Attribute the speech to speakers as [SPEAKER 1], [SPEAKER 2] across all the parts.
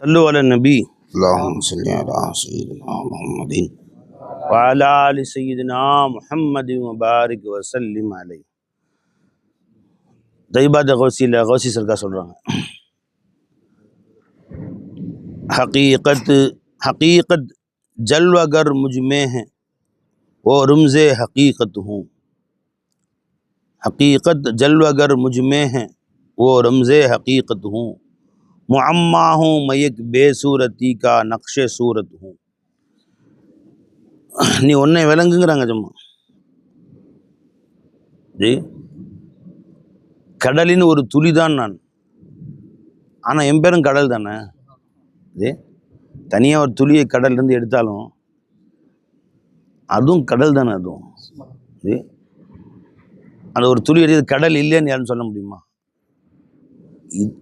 [SPEAKER 1] صلوا على النبي
[SPEAKER 2] اللهم صل على سيدنا محمد
[SPEAKER 1] وعلى آل سيدنا محمد وبارك وسلم عليه. தைபாத் கௌசி சர்க்கா சொல்கிறாங்க, हकीकत जल्व अगर मुझ में है वो रमज़े हकीकत हूँ। हकीकत जल्व अगर मुझ में है वो रमज़े हकीकत हूँ। मुअम्मा हूँ मैं एक बेसूरती का नक्शे सूरत हूँ. நீ ஒன்றை விளங்குங்கிறாங்க சும்மா. ஜி, கடலின் ஒரு துளி தான் நான், ஆனால் என் பேரும் கடல் தானே. ஜி, தனியாக ஒரு துளியை கடல்லேருந்து எடுத்தாலும் அதுவும் கடல் தானே. அதுவும் ஜி, அந்த ஒரு துளி எடுத்து கடல் இல்லைன்னு யாரும் சொல்ல முடியுமா?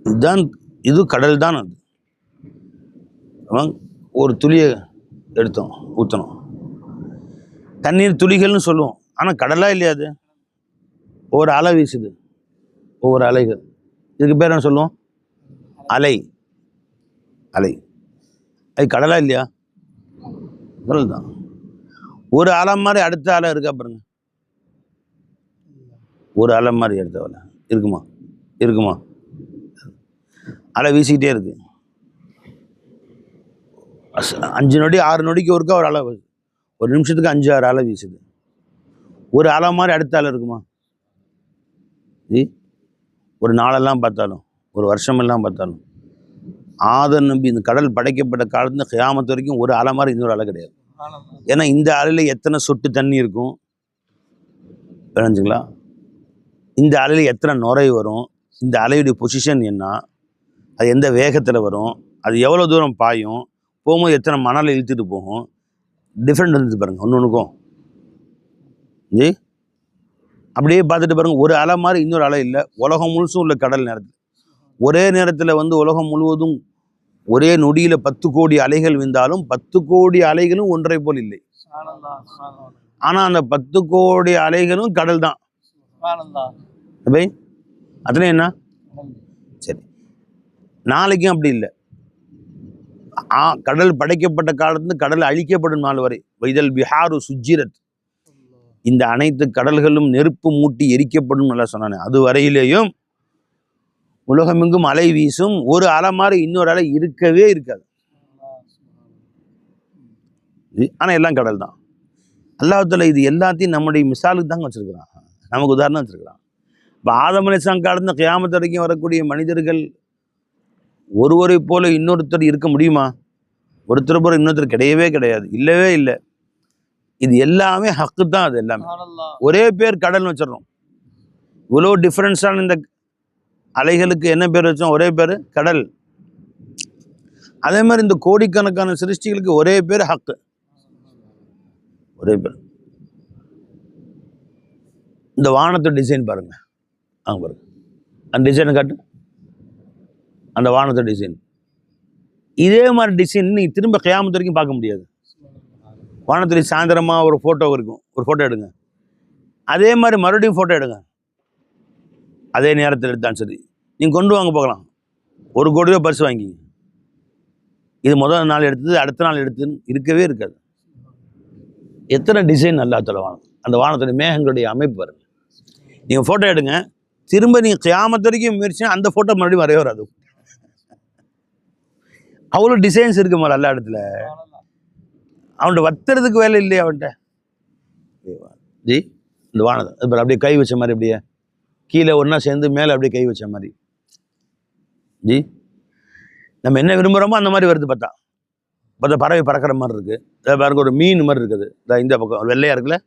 [SPEAKER 1] இதுதான், இது கடல் தான். அது ஒரு துளியை எடுத்தோம், ஊற்றணும், தண்ணீர் துளிகள்னு சொல்லுவோம். ஆனால் கடலாக இல்லையா? அது ஒவ்வொரு அலை வீசுது, ஒவ்வொரு அலைகள். இதுக்கு பேர் என்ன சொல்லுவோம்? அலை. அலை அது கடலா இல்லையா? கடல் தான். ஒரு அலை மாதிரி அடுத்த அலை இருக்கா பாருங்க. ஒரு அலை மாதிரி அடுத்த அலை இருக்குமா? இருக்குமா? அலை வீசிக்கிட்டே இருக்கு. 5 நொடி 6 நொடிக்கு ஒருக்கா ஒரு அலை வருது. ஒரு நிமிஷத்துக்கு 5-6 அலை வீசுது. ஒரு அலை மாதிரி அடுத்த அலை இருக்குமா? ஒரு நாளெல்லாம் பார்த்தாலும், ஒரு வருஷமெல்லாம் பார்த்தாலும், ஆதம் நம்பி இந்த கடல் படைக்கப்பட்ட காலத்துல கியாமத்து வரைக்கும் ஒரு அலை மாதிரி இன்னொரு அலை கிடையாது. ஏன்னா இந்த அலையில் எத்தனை சொட்டு தண்ணி இருக்கும் விளைஞ்சுங்களா? இந்த அலையில் எத்தனை நுரை வரும், இந்த அலையுடைய பொசிஷன் என்ன, அது எந்த வேகத்தில் வரும், அது எவ்வளோ தூரம் பாயும், போகும்போது எத்தனை மணலை இழுத்துட்டு போகும், டிஃப்ரெண்ட் இருந்துச்சு பாருங்கள் ஒன்று ஒன்றுக்கும். ஜி, அப்படியே பார்த்துட்டு பாருங்கள், ஒரு அலை மாதிரி இன்னொரு அலை இல்லை. உலகம் முழுசும் உள்ள கடல் நேரத்தில் ஒரே நேரத்தில் உலகம் முழுவதும் ஒரே நொடியில் 10 கோடி அலைகள் விழுந்தாலும் 10 கோடி அலைகளும் ஒன்றை போல் இல்லை. ஆனால் அந்த 10 கோடி அலைகளும் கடல் தான். அத்தனை என்ன சரி, நாளைக்கும் அப்படி இல்லை. கடல் படைக்கப்பட்ட காலத்துலேருந்து கடல் அழிக்கப்படும் நாள் வரை வைதல் பிஹாரு சுஜிரத், இந்த அனைத்து கடல்களும் நெருப்பு மூட்டி எரிக்கப்படும் நல்லா சொன்னானே, அது வரையிலேயும் உலகமெங்கும் அலை வீசும். ஒரு அலை மாதிரி இன்னொரு அலை இருக்கவே இருக்காது. ஆனால் எல்லாம் கடல் தான். அல்லாஹ்வுத்தாலா இது எல்லாத்தையும் நம்முடைய மிசாலுக்கு தாங்க வச்சிருக்கிறான், நமக்கு உதாரணம் வச்சிருக்கிறான். இப்போ ஆதம் அலைஹிஸ்ஸலாம் காலத்துல கியாமத் வரைக்கும் வரக்கூடிய மனிதர்கள் ஒருவரை போல இன்னொருத்தர் இருக்க முடியுமா? ஒருத்தர் போல இன்னொருத்தர் கிடையவே கிடையாது, இல்லவே இல்லை. இது எல்லாமே ஹக்கு தான். அது எல்லாமே ஒரே பேர் கடல்னு வச்சிடறோம். இவ்வளோ டிஃப்ரென்ஸான இந்த அலைகளுக்கு என்ன பேர் வச்சோம்? ஒரே பேர் கடல். அதே மாதிரி இந்த கோடிக்கணக்கான சிருஷ்டிகளுக்கு ஒரே பேர் ஹக்கு, ஒரே பேர். இந்த வானத்தை டிசைன் பாருங்க, அங்கே பாருங்க, அந்த டிசைனை காட்டு, அந்த வானத்தை டிசைன். இதே மாதிரி டிசைன் நீங்கள் திரும்ப கியாமத் வரைக்கும் பார்க்க முடியாது. வானத்தில் சாயந்தரமாக ஒரு ஃபோட்டோ இருக்கும், ஒரு ஃபோட்டோ எடுங்க, அதே மாதிரி மறுபடியும் ஃபோட்டோ எடுங்க, அதே நேரத்தில் எடுத்தாலும் சரி. நீங்கள் கொண்டு வாங்க போகலாம், 1 கோடி ரூபா பரிசு வாங்கி. இது முதல் நாள் எடுத்தது அடுத்த நாள் எடுத்ததுன்னு இருக்கவே இருக்காது. எத்தனை டிசைன் அல்லாஹ்வுத்தாலா வானம், அந்த வானத்துடைய மேகங்களுடைய அமைப்பு பாருங்க. நீங்கள் ஃபோட்டோ எடுங்க, திரும்ப நீங்கள் கியாமத் வரைக்கும் முயற்சினா அந்த ஃபோட்டோ மறுபடியும் வரவே வராது. அவ்வளோ டிசைன்ஸ் இருக்கு மேலே எல்லா இடத்துல. அவன்கிட்ட வத்துறதுக்கு வேலை இல்லையா அவன்கிட்ட? ஜி, இந்த வானத்தை அது அப்படியே கை வச்ச மாதிரி, அப்படியே கீழே ஒன்றா சேர்ந்து மேலே அப்படியே கை வச்ச மாதிரி. ஜி, நம்ம என்ன விரும்புகிறோமோ அந்த மாதிரி வருது. பார்த்தா பறவை பறக்கிற மாதிரி இருக்குது. பாருங்க, ஒரு மீன் மாதிரி இருக்குது. இந்த பக்கம் வெள்ளையாக இருக்குல்ல,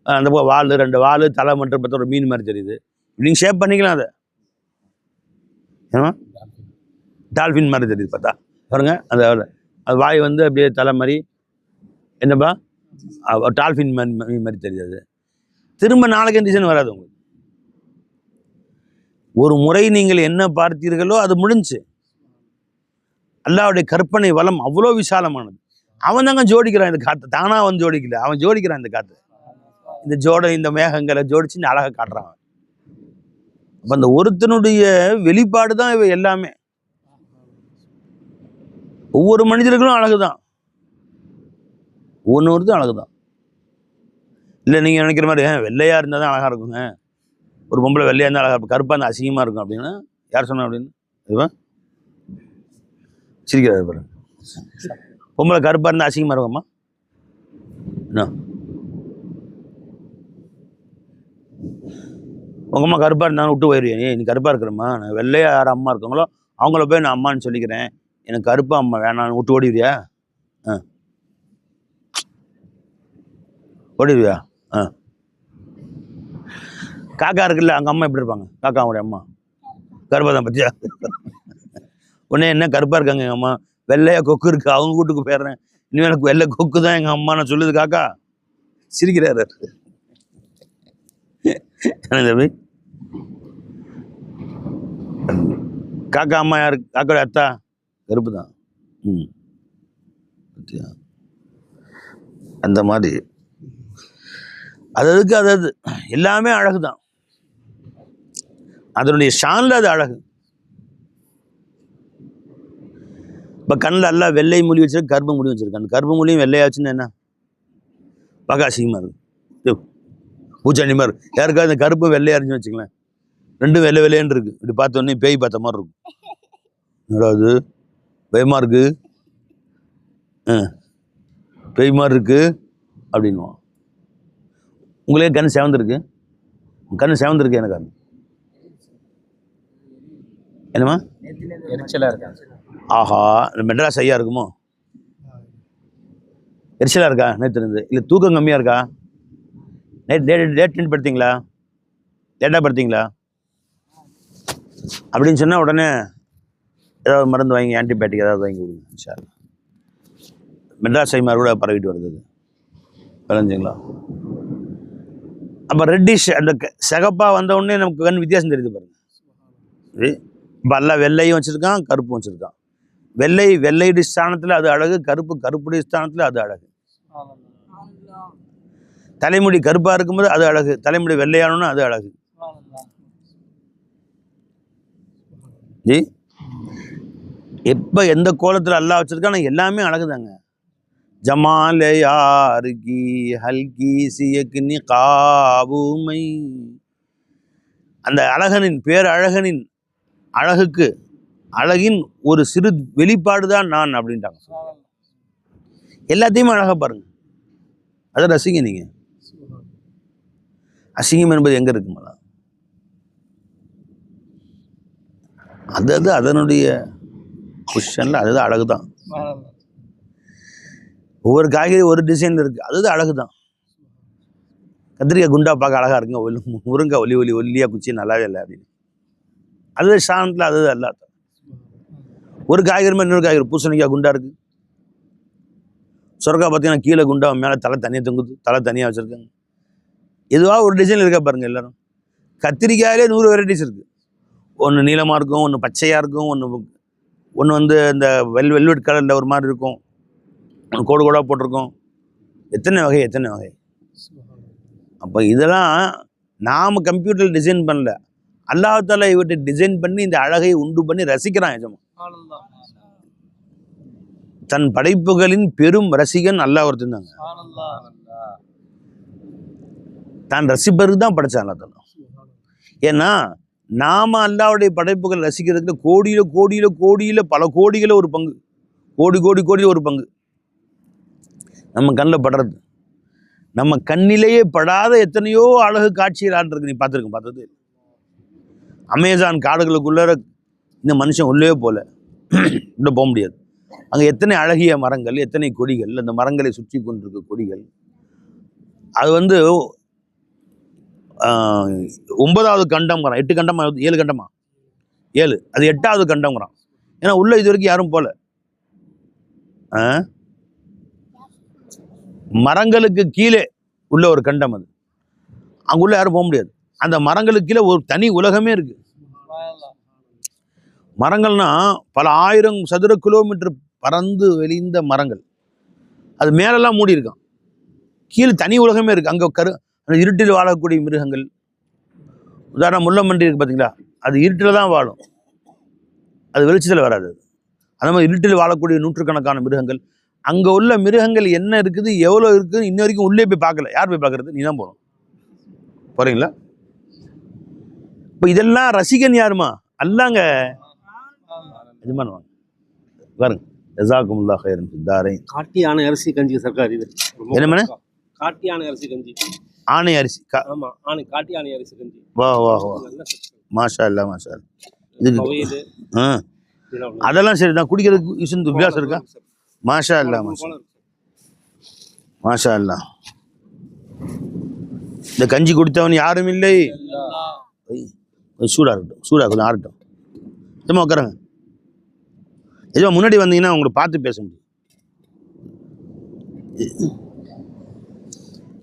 [SPEAKER 1] அந்த பக்கம் வால், 2 வால், தலை மட்டும் பார்த்தா ஒரு மீன் மாதிரி தெரியுது. நீங்கள் ஷேப் பண்ணிக்கலாம் அதை. ஏன்னா டால்ஃபின் மாதிரி தெரியுது. பார்த்தா பாருங்க, அந்த அது வாய் அப்படியே தலை மாதிரி, என்னப்பா டால்ஃபின் மாதிரி தெரியாது. திரும்ப நாளைக்கு டிசைன் வராது உங்களுக்கு. ஒரு முறை நீங்கள் என்ன பார்த்தீர்களோ அது முடிஞ்சு. அல்லாஹ்வுடைய கற்பனை வளம் அவ்வளோ விசாலமானது. அவன் தாங்க ஜோடிக்கிறான் இந்த காற்றை, தானாக அவன் ஜோடிக்கல, அவன் ஜோடிக்கிறான் இந்த காற்று. இந்த மேகங்களை ஜோடிச்சு இந்த அழகை காட்டுறான். அப்போ அந்த ஒருத்தனுடைய வெளிப்பாடு தான் இவை எல்லாமே. ஒவ்வொரு மனிதர்களும் அழகுதான், ஒவ்வொருத்தரும் அழகுதான். இல்லை நீங்கள் நினைக்கிற மாதிரி வெள்ளையாக இருந்தால் தான் அழகாக இருக்குங்க, ஒரு பொம்பளை வெள்ளையாக இருந்தால் அழகாக இருக்கும், கருப்பாக இருந்தால் அசிங்கமாக இருக்கும் அப்படின்னா யார் சொன்னா அப்படின்னு? இதுவா சிரிக்கிறாரு பாருங்க. பொம்பளை கருப்பாக இருந்தால் அசிங்கமாக இருக்கும்மா? என்ன உங்கள் அம்மா கருப்பாக இருந்தாலும் விட்டு போயிடுவேன், நீ கருப்பாக இருக்கிறம்மா, நான் வெள்ளையாக யார் அம்மா இருக்காங்களோ அவங்கள போய் நான் அம்மான்னு சொல்லிக்கிறேன், எனக்கு கருப்பா அம்மா வேணான்னு விட்டு ஓடிடுவியா? ஓடிடுவியா? காக்கா இருக்குல்ல, அங்கே அம்மா எப்படி இருப்பாங்க? காக்கா அவங்களுடைய அம்மா கருப்பா தான் பத்தியா? உடனே என்ன கருப்பாக இருக்காங்க எங்கள் அம்மா, வெள்ளையா கொக்கு இருக்கு, அவங்க வீட்டுக்கு போயிடுறேன், இனிமேல் எனக்கு வெள்ளை கொக்கு தான் எங்கள் அம்மா நான் சொல்லுது. காக்கா சிரிக்கிறாரு. தம்பி காக்கா அம்மா யாரு? காக்கோட அத்தா கருப்பு தான். அந்த மாதிரி அதுக்கு அதாவது எல்லாமே அழகுதான், அதனுடைய ஷான்ல அது அழகு. இப்போ கண்ணில் எல்லாம் வெள்ளை மொழி வச்சிருக்கு, கருப்பு மொழி வச்சிருக்கு, அந்த கருப்பு மொழியும் வெள்ளையாச்சுன்னு என்ன பகாசியமாக இருக்கு, பூச்சாண்டி மாதிரி இருக்கு. யாருக்காவது இந்த கருப்பு வெள்ளையா இருந்துச்சு வச்சுங்களேன், ரெண்டும் வெள்ளை வெள்ளையன்னு இருக்கு, இப்படி பார்த்தோன்னே பேய் பார்த்த மாதிரி இருக்கும். அதாவது பயமா இருக்கு, பேய் மாதிரி இருக்கு அப்படின்வான். உங்களே கண்ணு சேவந்திருக்கு, கண்ணு சேவந்திருக்கு எனக்கு என்னம்மா
[SPEAKER 3] எரிச்சலாக இருக்கா?
[SPEAKER 1] ஆஹா, இந்த மெட்ராஸ் ஐயா இருக்குமோ? எரிச்சலாக இருக்கா நேற்று இருந்து? இல்லை தூக்கம் கம்மியாக இருக்கா? டேட் படுத்தீங்களா? லேட்டாக படுத்தீங்களா அப்படின்னு சொன்னால் உடனே ஏதாவது மருந்து வாங்கி, ஆன்டிபயோட்டிக் ஏதாவது வாங்கி கொடுங்க சார். மெட்ராஸ் ஐமார் கூட பரவிட்டு வருது, விளைஞ்சிங்களா? அப்போ ரெட்டிஷ் அந்த சிகப்பாக வந்த உடனே நமக்கு கண் வித்தியாசம் தெரியுது பாருங்க. இப்போ எல்லாம் வெள்ளையும் வச்சுருக்கான், கருப்பும் வச்சுருக்கான். வெள்ளையுடைய ஸ்தானத்தில் அது அழகு, கருப்புடைய ஸ்தானத்தில் அது அழகு. தலைமுடி கருப்பாக இருக்கும்போது அது அழகு, தலைமுடி வெள்ளையானோன்னா அது அழகு. ஜி எப்போ எந்த கோலத்தில் அல்லாஹ் வச்சுருக்கான் எல்லாமே அழகுதாங்க. ஜமால் யாருகி ஹல்கி சியக் நிகாபுமை, அந்த அழகனின் பேரழகனின் அழகுக்கு அழகின் ஒரு சிறு வெளிப்பாடு தான் நான் அப்படின்ட்டாங்க. எல்லாத்தையுமே அழகா பாருங்க, அதை ரசிங்க நீங்க. அசிங்கம் என்பது எங்க இருக்குங்களா? அது அதனுடைய பொசிஷன்ல அதுதான் அழகுதான். ஒவ்வொரு காய்கறி ஒரு டிசைன் இருக்கு, அதுதான் அழகுதான். கத்திரிக்காய் குண்டா பார்க்க அழகா இருக்குங்க, முருங்கை ஒல்லியா குச்சி நல்லாவே இல்லை அப்படின்னு, அது சாணத்தில் அது அல்லாத. ஒரு காய்கறி மாதிரி இன்னொரு காய்கறி, பூசணிக்காய் குண்டா இருக்கு, சொரக்காய் பார்த்தீங்கன்னா கீழே குண்டா, மேலே தலை தனியாக தொங்குது, தலை தனியாக வச்சுருக்காங்க. எதுவாக ஒரு டிசைன் இருக்கா பாருங்க எல்லாரும். கத்திரிக்காயிலே 100 வெரைட்டிஸ் இருக்குது. ஒன்று நீளமாக இருக்கும், ஒன்று பச்சையாக இருக்கும், ஒன்று வந்து இந்த வெல்வெட் கலரில் ஒரு மாதிரி இருக்கும், ஒன்று கோடு கோடாக போட்டிருக்கோம். எத்தனை வகை. அப்போ இதெல்லாம் நாம் கம்ப்யூட்டரில் டிசைன் பண்ணல, அல்லாஹ் தஆலா இவற்றை டிசைன் பண்ணி இந்த அழகை உண்டு பண்ணி ரசிக்கிறான் எஜமா. தன் படைப்புகளின் பெரும் ரசிகன் அல்லாஹ் ஒருத்தன் தாங்க. தான் ரசிப்பதற்கு தான் படைச்சான் அல்லாஹ் தஆலா. ஏன்னா நாம அல்லாஹ்வுடைய படைப்புகள் ரசிக்கிறதுக்கு கோடியில பல கோடிகளை ஒரு பங்கு, கோடி ஒரு பங்கு நம்ம கண்ணில் படுறது. நம்ம கண்ணிலேயே படாத எத்தனையோ அழகு காட்சிகள் ஆட்டிருக்கு, நீ பார்த்தது. அமேசான் காடுகளுக்குள்ள இந்த மனுஷன் உள்ளே போல உள்ள போக முடியாது. அங்கே எத்தனை அழகிய மரங்கள், எத்தனை கொடிகள், அந்த மரங்களை சுற்றி கொண்டிருக்க கொடிகள். அது வந்து 9வது கண்டம்ங்கிறான், 8 கண்டமா 7 கண்டமா 7, அது 8வது கண்டம்ங்கிறான். ஏன்னா உள்ள இது வரைக்கும் யாரும் போல. மரங்களுக்கு கீழே உள்ள ஒரு கண்டம், அது அங்குள்ள யாரும் போக முடியாது. அந்த மரங்களுக்கு கீழே ஒரு தனி உலகமே இருக்கு. மரங்கள்னா பல 1000 சதுர கிலோமீட்டர் பறந்து வெளிந்த மரங்கள், அது மேலெல்லாம் மூடி இருக்கான், கீழே தனி உலகமே இருக்கு. அங்கே இருட்டில் வாழக்கூடிய மிருகங்கள், உதாரணம் முள்ளம்பன்றி இருக்கு பார்த்தீங்களா, அது இருட்டில் தான் வாழும், அது வெளிச்சத்தில் வராது. அந்த மாதிரி இருட்டில் வாழக்கூடிய நூற்றுக்கணக்கான மிருகங்கள். அங்கே உள்ள மிருகங்கள் என்ன இருக்குது, எவ்வளோ இருக்குது, இன்ன வரைக்கும் உள்ளே போய் பார்க்கல. யார் போய் பார்க்கறது? நீ தான் போகணும். போறீங்களா? இப்போ இதெல்லாம் ரசிகன் யாருமா? அல்லாங்க. எஜமான் பாருங்க. ஜஸாக்குமுல்லாஹ் ஹைரன் ஃபித்தாரைன்.
[SPEAKER 3] காட்டி யானை அரிசி கஞ்சி சர்க்கார் இது.
[SPEAKER 1] என்ன மேன?
[SPEAKER 3] காட்டி யானை அரிசி கஞ்சி.
[SPEAKER 1] ஆணை அரிசி.
[SPEAKER 3] ஆமா, ஆணை காட்டி யானை அரிசி கஞ்சி.
[SPEAKER 1] வா வா வா. மாஷா அல்லா மாஷா அல்லா.
[SPEAKER 3] இதுக்கு
[SPEAKER 1] அதெல்லாம் சரி தான். குடிக்கிறதுக்கு யூஸ் வித்தியாசம் இருக்கா? மாஷா அல்லா மாஷா மாஷா அல்லா. இந்த கஞ்சி குடித்தவன் யாரும் இல்லை. சூடாக இருக்கட்டும், சூடாக கொஞ்சம் ஆறட்டும். சும்மா உட்காருங்க. ஏதோ முன்னாடி வந்தீங்கன்னா உங்களை பார்த்து பேச முடியும்.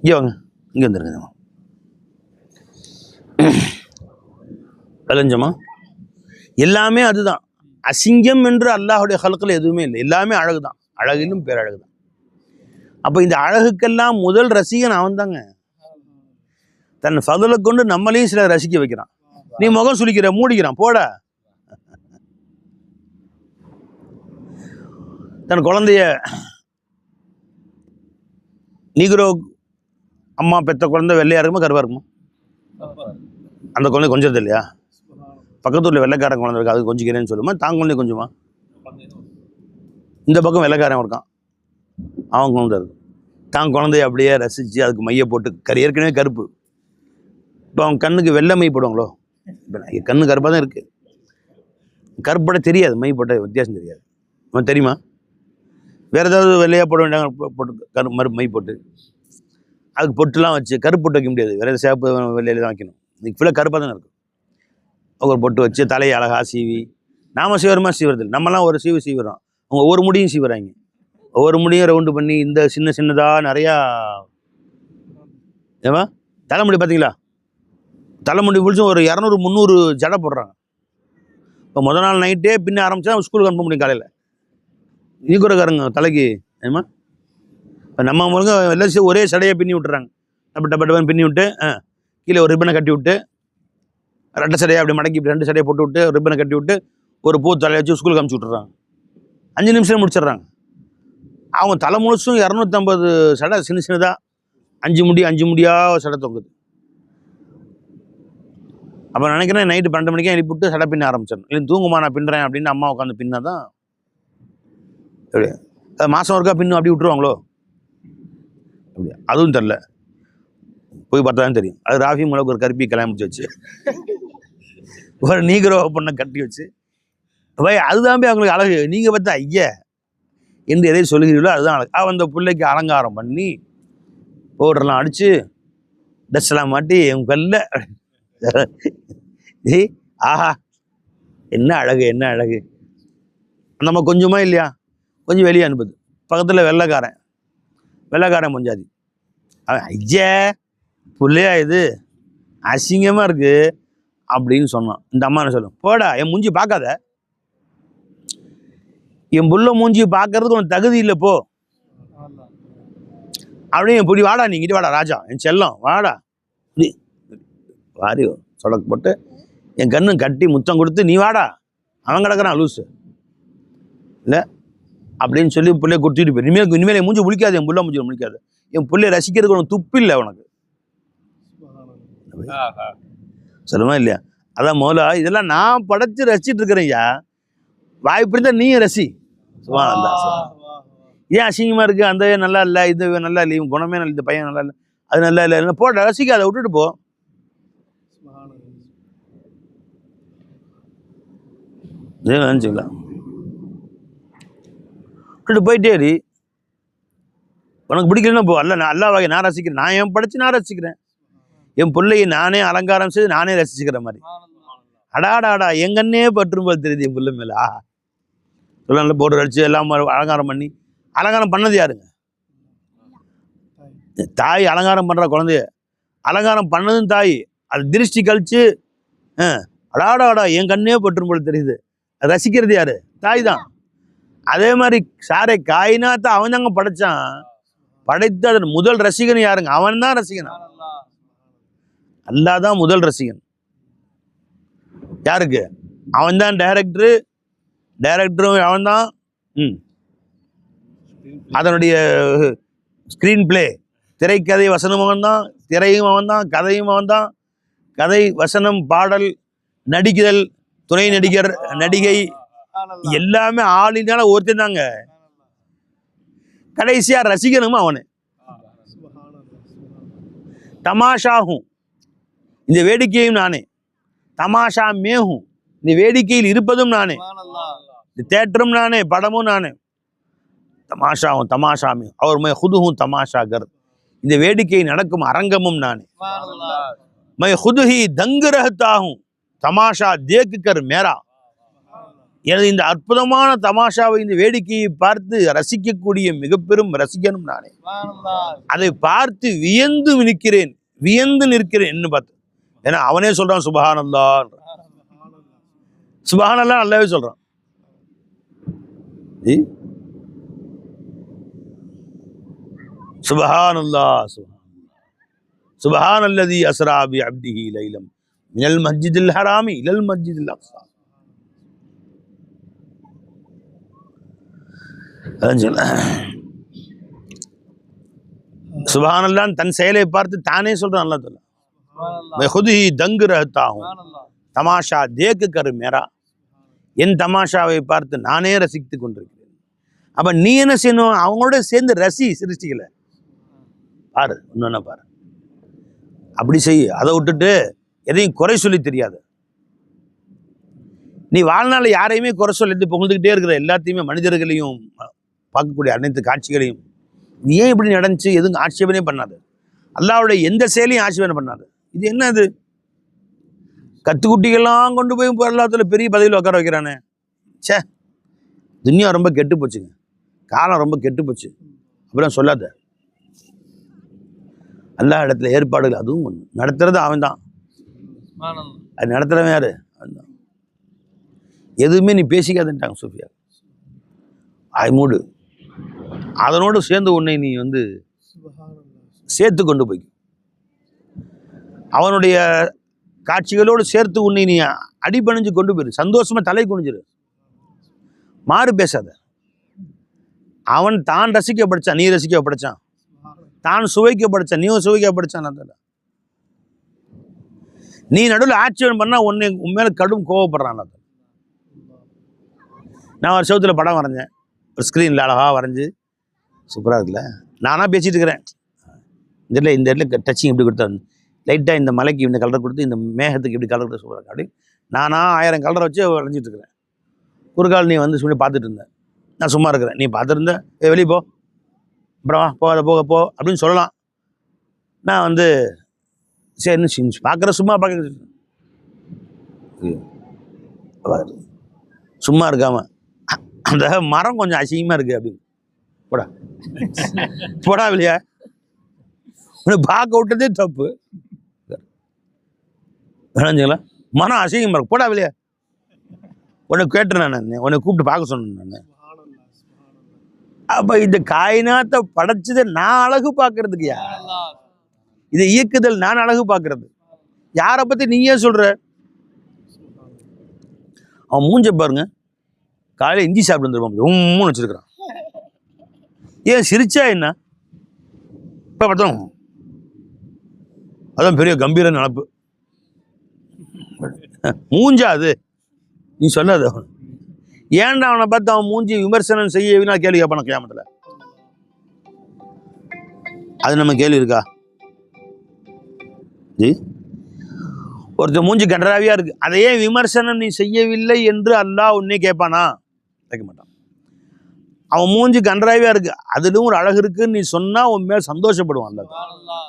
[SPEAKER 1] இங்கே வாங்க, இங்கே வந்துருங்க. விளைஞ்சமா எல்லாமே அதுதான். அசிங்கம் என்று அல்லாஹுடைய ஹல்கில் எதுவுமே இல்லை. எல்லாமே அழகு தான். அழகிலும் பேரழகு தான். அப்போ இந்த அழகுக்கெல்லாம் முதல் ரசிகன் அவன் தாங்க. தன் ஃபதுலை கொண்டு நம்மளையும் சில ரசிக்க வைக்கிறான். நீ முகம் சுளிக்கிற, மூடிக்கிறான், போட. தன் குழந்தைய நீக்ரோ அம்மா பெத்த குழந்தை வெள்ளையா இருக்குமா கருவா இருக்குமா? அந்த குழந்தை கொஞ்சது இல்லையா? பக்கத்தூரில் வெள்ளைக்காரன் குழந்தை இருக்கு, அது கொஞ்சிக்கிறேன்னு சொல்லுமா? தான் குழந்தை கொஞ்சமா? இந்த பக்கம் வெள்ளைக்காரன் இருக்கான், அவன் குழந்தை இருக்கு. தான் குழந்தைய அப்படியே ரசித்து அதுக்கு மைய போட்டு ஏற்கனவே கருப்பு. இப்போ அவன் கண்ணுக்கு வெள்ளை மை போடுவாங்களோ? இப்போ கண்ணு கருப்பாக தான் இருக்குது. கருப்போட தெரியாது, மை போட்ட வித்தியாசம் தெரியாது. அவன் தெரியுமா? வேறு ஏதாவது வெள்ளையாக போட வேண்டாங்க, போட்டு மை போட்டு அதுக்கு பொட்டுலாம் வச்சு. கருப்பு பொட்டு வைக்க முடியாது, வேறு சேப்பு வெள்ளையில தான் வைக்கணும். இன்னைக்கு ஃபுல்லாக கருப்பாக தானே இருக்கும். ஒரு பொட்டு வச்சு தலையை அழகாக சீவி. நாம சீவரமாக சீவுறது, நம்மலாம் ஒரு சீவுறோம். அவங்க ஒவ்வொரு முடியும் சீவுறாங்க. ஒவ்வொரு முடியும் ரவுண்டு பண்ணி இந்த சின்னதாக நிறையா. ஏவா தலைமுடி பார்த்தீங்களா? தலைமுடி முடிச்சும் ஒரு 200-300 ஜடை போடுறாங்க. இப்போ முதல் நாள் நைட்டே பின்ன ஆரம்பிச்சா ஸ்கூலுக்கு அனுப்ப முடியும் காலையில். ஈக்குறக்காரங்க தலைக்கு ஏமா. இப்போ நம்ம முழுங்க எல்லாம் ஒரே சடையை பின்னி விட்டுறாங்க. டப்பன்னு பின்னி விட்டு கீழே ஒரு ரிப்பனை கட்டி விட்டு, ரெட்டை சடையை அப்படி மடக்கி 2 சடையை போட்டு விட்டு ரிப்பனை கட்டி விட்டு ஒரு பூ தலையை வச்சு ஸ்கூலுக்கு அனுப்பிச்சி விட்டுறாங்க. 5 நிமிஷம் முடிச்சிடுறாங்க. அவங்க தலை முழுசும் 250 சடை சின்னதாக 5 முடியாக சடை தொங்குது. அப்போ நினைக்கிறேன் நைட்டு 12 மணிக்கே எழுப்பிவிட்டு சடை பின்ன ஆரம்பிச்சிடணும். இல்லை தூங்குமா நான் பின்னுறேன் அப்படின்னு அம்மா உட்காந்து பின்னா தான் எப்படி மாதம் ஒருக்கா பின்னு அப்படி விட்டுருவாங்களோ? அப்படியா? அதுவும் தெரில, போய் பார்த்தா தான் தெரியும். அது ராஃபி மூலக்கு ஒரு கருப்பி கிளம்பிச்சு வச்சு ஒரு நீக்ரோ பொண்ணை கட்டி வச்சு அதுதான் போய் அவங்களுக்கு அழகு. நீங்கள் பார்த்தா ஐயா என்று எதை சொல்லுகிறீங்களோ அதுதான் அழகு. அவன் அந்த பிள்ளைக்கு அலங்காரம் பண்ணி பவுடர்லாம் அடித்து ட்ரெஸ்லாம் மாட்டி என் கல்ல ஆஹா என்ன அழகு, என்ன அழகு. நம்ம கொஞ்சமா இல்லையா? கொஞ்சம் வெளியே அனுப்புது. பக்கத்தில் வெள்ளைக்காரன் முஞ்சாதி. அவன் ஐயா புள்ளையா இது அசிங்கமாக இருக்கு அப்படின்னு சொன்னான். இந்த அம்மா என்ன சொல்லும்? போடா, என் மூஞ்சி பார்க்காத, என் புள்ள மூஞ்சி பார்க்கறதுக்கு உனக்கு தகுதி இல்லை, போ அப்படியே. இப்படி வாடா, நீங்கிட்டு வாடா ராஜா, என் செல்லம் வாடா. வாரி சொடக்கு போட்டு என் கண்ணு கட்டி முத்தம் கொடுத்து நீ வாடா, அவன் கிடக்குறான் லூஸு இல்லை அப்படின்னு சொல்லி பிள்ளைய கொடுத்துட்டு போய் இனிமேல் என் மூஞ்சி முழிக்காது, என் புள்ள மூஞ்சி முழிக்காது. என் பிள்ளைய ரசிக்கிறதுக்கு உனக்கு துப்பு இல்லை உனக்கு. சொல்லுமா இல்லையா? அதான் மோலா, இதெல்லாம் நான் படைச்சு ரசிச்சுட்டு இருக்கிறேன் ஐயா. வாய்ப்பு இருந்தால் நீயும் ரசி. ஏன் அசிங்கமா இருக்கு? அந்த நல்லா இல்லை, இது நல்லா இல்லை, இவன் குணமே நல்ல, இந்த பையன் நல்லா இல்லை, அது நல்லா இல்லை, போட ரசிக்க, அதை விட்டுட்டு போ. நினச்சிங்களா? விட்டுட்டு போயிட்டேரி. உனக்கு பிடிக்கலன்னா போ. அல்ல நான் அல்லா வகை நான் ரசிக்கிறேன். நான் என் படைச்சு நான் ரசிக்கிறேன். என் பிள்ளையை நானே அலங்காரம் செய்து நானே ரசிச்சுக்கிற மாதிரி. அடாடாடா எங்கன்னே பற்றும்போது தெரியுது என் பிள்ளை மேலே. சொல்ல போட்டு அடிச்சு எல்லாம் அலங்காரம் பண்ணி. அலங்காரம் பண்ணது யாருங்க? தாய் அலங்காரம் பண்ணுற குழந்தைய அலங்காரம் பண்ணதும் தாய். அது திருஷ்டி கழிச்சு அடாடாடா என் கண்ணே பற்றும்போது தெரியுது. ரசிக்கிறது யாரு? தாய் தான். அதே மாதிரி சாரை காயினாத்த அவன் தாங்க படைச்சான். படைத்த அதன் முதல் ரசிகன் யாருங்க? அவன் தான் ரசிகன். அல்லாஹ் தான் முதல் ரசிகன். யாருக்கு? அவன் தான் டைரக்டரு, டைரக்டரும் அவன்தான். அதனுடைய ஸ்க்ரீன் பிளே, திரைக்கதை வசனம் அவன்தான், திரையும் அவன்தான், கதையும் அவன்தான். கதை வசனம் பாடல் நடிக்குதல் துணை நடிகர் நடிகை எல்லாமே ஆளினால ஒருத்தன் தாங்க. கடைசியா ரசிகனும் அவனு. தமாஷாகும் இந்த வேடிக்கையும் நானே, தமாஷா மேகும் இந்த வேடிக்கையில் இருப்பதும் நானே, இந்த தேட்டரும் நானே, படமும் நானே. தமாஷாவும் தமாஷாமே அவர் மை ஹுதுஹும் தமாஷாகர் இந்த வேடிக்கை நடக்கும் அரங்கமும் நானே. மை ஹுதுஹி தங்கு ரஹத்தாகும் தமாஷா தேக்கு கர் மேரா. எனது இந்த அற்புதமான தமாஷாவை, இந்த வேடிக்கையை பார்த்து ரசிக்கக்கூடிய மிக பெரும் ரசிகனும் நானே. அதை பார்த்து வியந்து நிற்கிறேன் பார்த்து. ஏன்னா அவனே சொல்றான் சுபஹானல்லாஹ், சுபஹானல்லாஹ் நல்லாவே சொல்றான். சுபஹானல்லாஹ் சுபஹானல்லதி அஸ்ரா பி அப்திஹி லைலம் மினல் மஸ்ஜிதில் ஹராமி இலல் மஸ்ஜிதில் அக்ஸா. சுபஹானல்லாஹ் தன் செயலை பார்த்து தானே சொல்றான். அல்லாஹ் தஆலா मैं खुद ही दंग रहता हूँ தமாஷா தேக்கு கரு மேரா. என் தமாஷாவை பார்த்து நானே ரசித்து கொண்டிருக்கிறேன். அப்ப நீ என்ன செய்யணும்? அவங்களோட சேர்ந்து சிருஷ்டிக்கல பாரு, இன்னொன்னு பாரு, அப்படி செய்ய. அதை விட்டுட்டு எதையும் குறை சொல்லி தெரியாது. நீ வாழ்நாள் யாரையுமே குறை சொல்லி புகழ்ந்துக்கிட்டே இருக்கிற எல்லாத்தையுமே, மனிதர்களையும் பார்க்கக்கூடிய அனைத்து காட்சிகளையும் நீ ஏன் இப்படி நடந்துச்சு எதுவும் ஆட்சேபனே பண்ணாது. அல்லாஹ்வுடைய எந்த செயலையும் ஆட்சேபனை பண்ணாது. இது என்ன? இது கத்துக்குட்டிகள்லாம் கொண்டு போய் அல்லாஹ்வுல பெரிய பதவியில் உட்கார வைக்கிறானே. சே, துன்யா ரொம்ப கெட்டு போச்சுங்க, காலம் ரொம்ப கெட்டு போச்சு. அப்புறம் சொல்லாத. அல்லாஹ் இடத்துல ஏற்பாடுகள் அதுவும் ஒன்று நடத்துறது அவன் தான். அது நடத்துறவன் யாரு? அவன் தான். எதுவுமே நீ பேசிக்காதுன்ட்டாங்க சூஃபியா. மூடு அதனோடு சேர்ந்து உன்னை நீ சேர்த்து கொண்டு போய் அவனுடைய காட்சிகளோடு சேர்த்து உன்னை நீ அடிபணிஞ்சு கொண்டு போயிரு. சந்தோஷமா தலை குனிஞ்சிரு. மாறு பேசாத. அவன் தான் ரசிக்க படிச்சான், நீ ரசிக்க படிச்சான். தான் சுவைக்க படிச்சான், நீயும் சுவைக்க படிச்சான். நீ நடுவில் ஆட்சேபம் பண்ணா உன்னை உண்மையில கடும் கோவப்படுறான். நான் ஒரு செவத்தில் படம் வரைஞ்சேன், ஒரு ஸ்க்ரீனில் அழகாக வரைஞ்சி சூப்பராக இருக்குல்ல. நானாக பேசிகிட்டு இருக்கிறேன். இந்த இடத்துல டச்சிங் இப்படி கொடுத்தா, லைட்டாக இந்த மலைக்கு இந்த கலர் கொடுத்து, இந்த மேகத்துக்கு இப்படி கலர் கொடுத்து சூப்பராக அப்படி நானாக 1000 கலரை வச்சு வரைஞ்சிட்டு இருக்கிறேன். ஒரு கால் நீ சொல்லி பார்த்துட்டு இருந்தேன், நான் சும்மா இருக்கிறேன். நீ பார்த்துருந்த வெளியே போ, அப்புறம் போக அப்படின்னு சொல்லலாம். நான் சரி பார்க்குற சும்மா பார்க்க சும்மா இருக்காம அந்த மரம் கொஞ்சம் அசிங்கமாக இருக்குது அப்படின்னு போடா இல்லையா, உன்னை பார்க்க விட்டதே தப்பு. வேணாங்களா? மனம் அசிங்கமாக இருக்கு, போடா இல்லையா. உன்னை கேட்டேன் நான், உன்னை கூப்பிட்டு பார்க்க சொன்னேன் நான். அப்போ இந்த காயினாத்தை படைச்சதை நான் அழகு பார்க்கறதுக்குயா, இதை இயக்குதல் நான் அழகு பார்க்கறது. யாரை பற்றி நீயே சொல்ற? அவன் மூஞ்ச பாருங்க, காலையில் இஞ்சி சாப்பிட்டு வந்துருப்பான், உம்முன்னு வச்சிருக்கிறான். ஏன் சிரிச்சா என்ன? இப்போ பார்த்தோம், அதான் பெரிய கம்பீர நினப்பு. மூஞ்சா அது? நீ சொல்லாத. ஏன்டா அவனை பார்த்து அவன் மூஞ்சி விமர்சனம் செய்யவினா கேள்வி கேட்பான கியாமத்துல? அது நம்ம கேள்வி இருக்கா? ஜி, ஒருத்தர் மூஞ்சி கண்டராவியா இருக்கு, அதையே விமர்சனம் நீ செய்யவில்லை என்று அல்லாஹ் உன்னை கேட்பானா? கேட்க மாட்டான். அவன் மூஞ்சி கண்டராவியா இருக்கு, அதிலும் ஒரு அழகு இருக்குன்னு நீ சொன்னா உன் மேல சந்தோஷப்படுவான் அல்லாஹ்.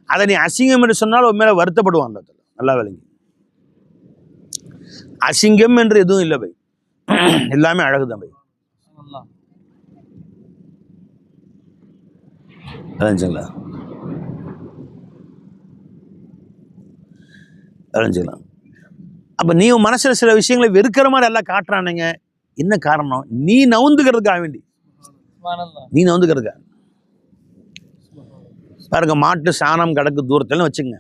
[SPEAKER 1] அதை நீ அசிங்கம் என்று சொன்னால் உன் மேல வருத்தப்படுவான் அல்லாஹ். நல்லா விளங்கி, அசிங்கம் என்று எதுவும் இல்லை பை, எல்லாமே அழகுதான் பை. அதான் அப்ப நீ உன் மனசுல சில விஷயங்களை வெறுக்கிற மாதிரி எல்லாம் காட்டுறானுங்க. என்ன காரணம்? நீ நவுந்துக்கிறதுக்காக வேண்டி. நீ நவுந்துக்கிறதுக்காக பாருங்க, மாட்டு சாணம் கிடக்கு தூரத்துல வச்சுங்க,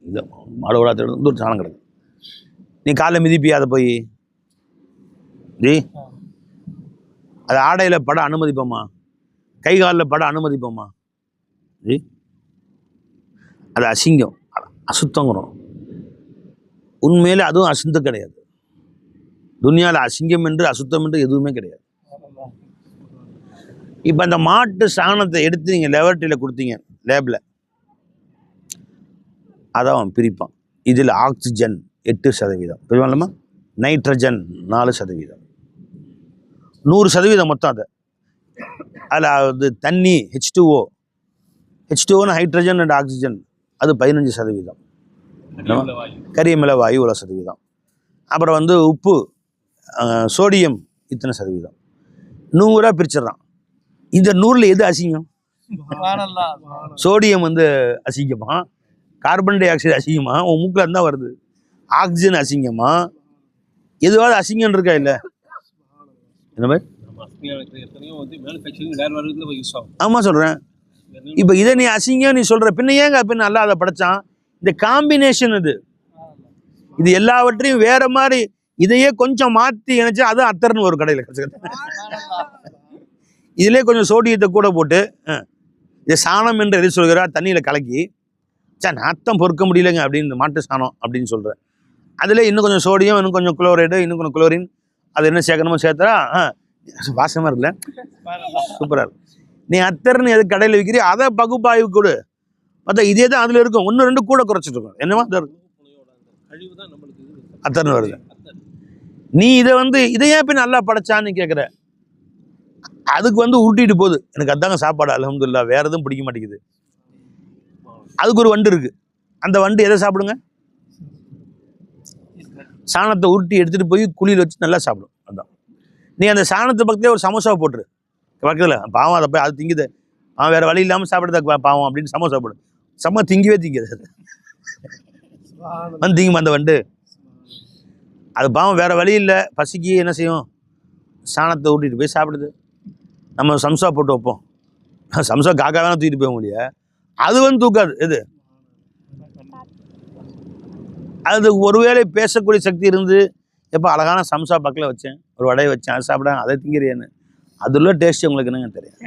[SPEAKER 1] இந்த மாடு தூரம் சாணம் கிடக்கு, நீ காலை மிதிப்பியா? அதை போய் ஜி அது ஆடையில் பட அனுமதிப்போமா? கை காலில் பட அனுமதிப்போமா? ஜி அது அசிங்கம், அசுத்தங்கிறோம். உண்மையிலே அதுவும் அசுத்தம் கிடையாது. துனியாவில் அசிங்கம் என்று அசுத்தம் என்று எதுவுமே கிடையாது. இப்போ அந்த மாட்டு சாணத்தை எடுத்து நீங்கள் லெபரட்டரியில் கொடுத்தீங்க, லேபில், அதை அவன் பிரிப்பான். இதில் ஆக்சிஜன் 8%, புரியுமா? நைட்ரஜன் 4%, 100% மொத்தம். அதில் அது தண்ணி H2O ஹைட்ரஜன் அண்ட் ஆக்சிஜன், அது 15%. கரியமில வாயு 1%. அப்புறம் வந்து உப்பு, சோடியம் இத்தனை சதவீதம். 100 பிரிச்சிடறான். இந்த 100ல் எது அசிங்கம்? சோடியம் வந்து அசிங்கமா, கார்பன் டை ஆக்சைடு அசிங்கமா, உன் மூக்கில் இருந்தால் வருது. ஆக்சிஜன் அசிங்கமா, எதுவாவது அசிங்கம் இருக்கா? இல்லை என்ன மாதிரி? ஆமாம் சொல்கிறேன். இப்போ இதை நீ அசிங்கம் நீ சொல்கிற, பின்ன ஏங்க பின்ன நல்லா அதை படைச்சான்? இந்த காம்பினேஷன் இது எல்லாவற்றையும் வேற மாதிரி இதையே கொஞ்சம் மாற்றி இணைச்சா அது அத்தர்னு ஒரு கடையில் இதிலே கொஞ்சம் சோடியத்தை கூட போட்டு இதை சாணம் என்று எது சொல்கிறா, தண்ணியில் கலக்கி நாத்தம் பொறுக்க முடியலைங்க அப்படின்னு மாட்டு சாணம் அப்படின்னு சொல்கிறேன். அதில் இன்னும் கொஞ்சம் சோடியம், இன்னும் கொஞ்சம் குளோரைடு, இன்னும் கொஞ்சம் குளோரின், அது என்ன சேர்க்கணுமோ சேர்த்தா வாசமாக இருக்குல்ல, சூப்பராக இருக்கு. நீ அத்தர்னு எது கடையில் விற்கிறீ அதை பகுப்பாய்வு கொடு, பார்த்தா இதே தான் அதில் இருக்கும். 1-2 கூட குறைச்சிட்டு இருக்கும். என்னவா அத்தர்னு வருது. நீ இதை வந்து இதையே போய் நல்லா படைச்சான்னு கேட்குற, அதுக்கு வந்து உருட்டிட்டு போகுது. எனக்கு அதாங்க சாப்பாடு, அல்ஹம்துலில்லாஹ், வேற எதுவும் பிடிக்க மாட்டேங்குது. அதுக்கு ஒரு வண்டு இருக்கு. அந்த வண்டு எதை சாப்பிடுங்க? சாணத்தை உருட்டி எடுத்துகிட்டு போய் குழியில் வச்சு நல்லா சாப்பிடும். அதுதான். நீ அந்த சாணத்தை பக்கத்துலேயே ஒரு சமோசா போட்டுரு பக்கத்தில், பாவம் அதை போய் அது திங்குது, அவன் வேறு வழி இல்லாமல் சாப்பிட்றதுக்கு பாவம் அப்படின்னு சமோசா போடு. திங்கவே திங்குது அது வந்து திங்குமா அந்த வண்டு? அது பாவம் வேறு வழி இல்லை, பசிக்கு என்ன செய்யும், சாணத்தை ஊட்டிட்டு போய் சாப்பிடுது. நம்ம சம்சா போட்டு வைப்போம், சம்சா காக்கா வேணால் தூக்கிட்டு போக முடியாது, அது வந்து தூக்காது. எது அது ஒருவேளை பேசக்கூடிய சக்தி இருந்து, எப்போ அழகான சம்சா பக்கத்தில் வச்சேன், ஒரு வடையை வச்சேன், அதை சாப்பிட, அதை திங்கிறேன்னு, அதுள்ள டேஸ்ட் உங்களுக்கு என்னங்க தெரியும்?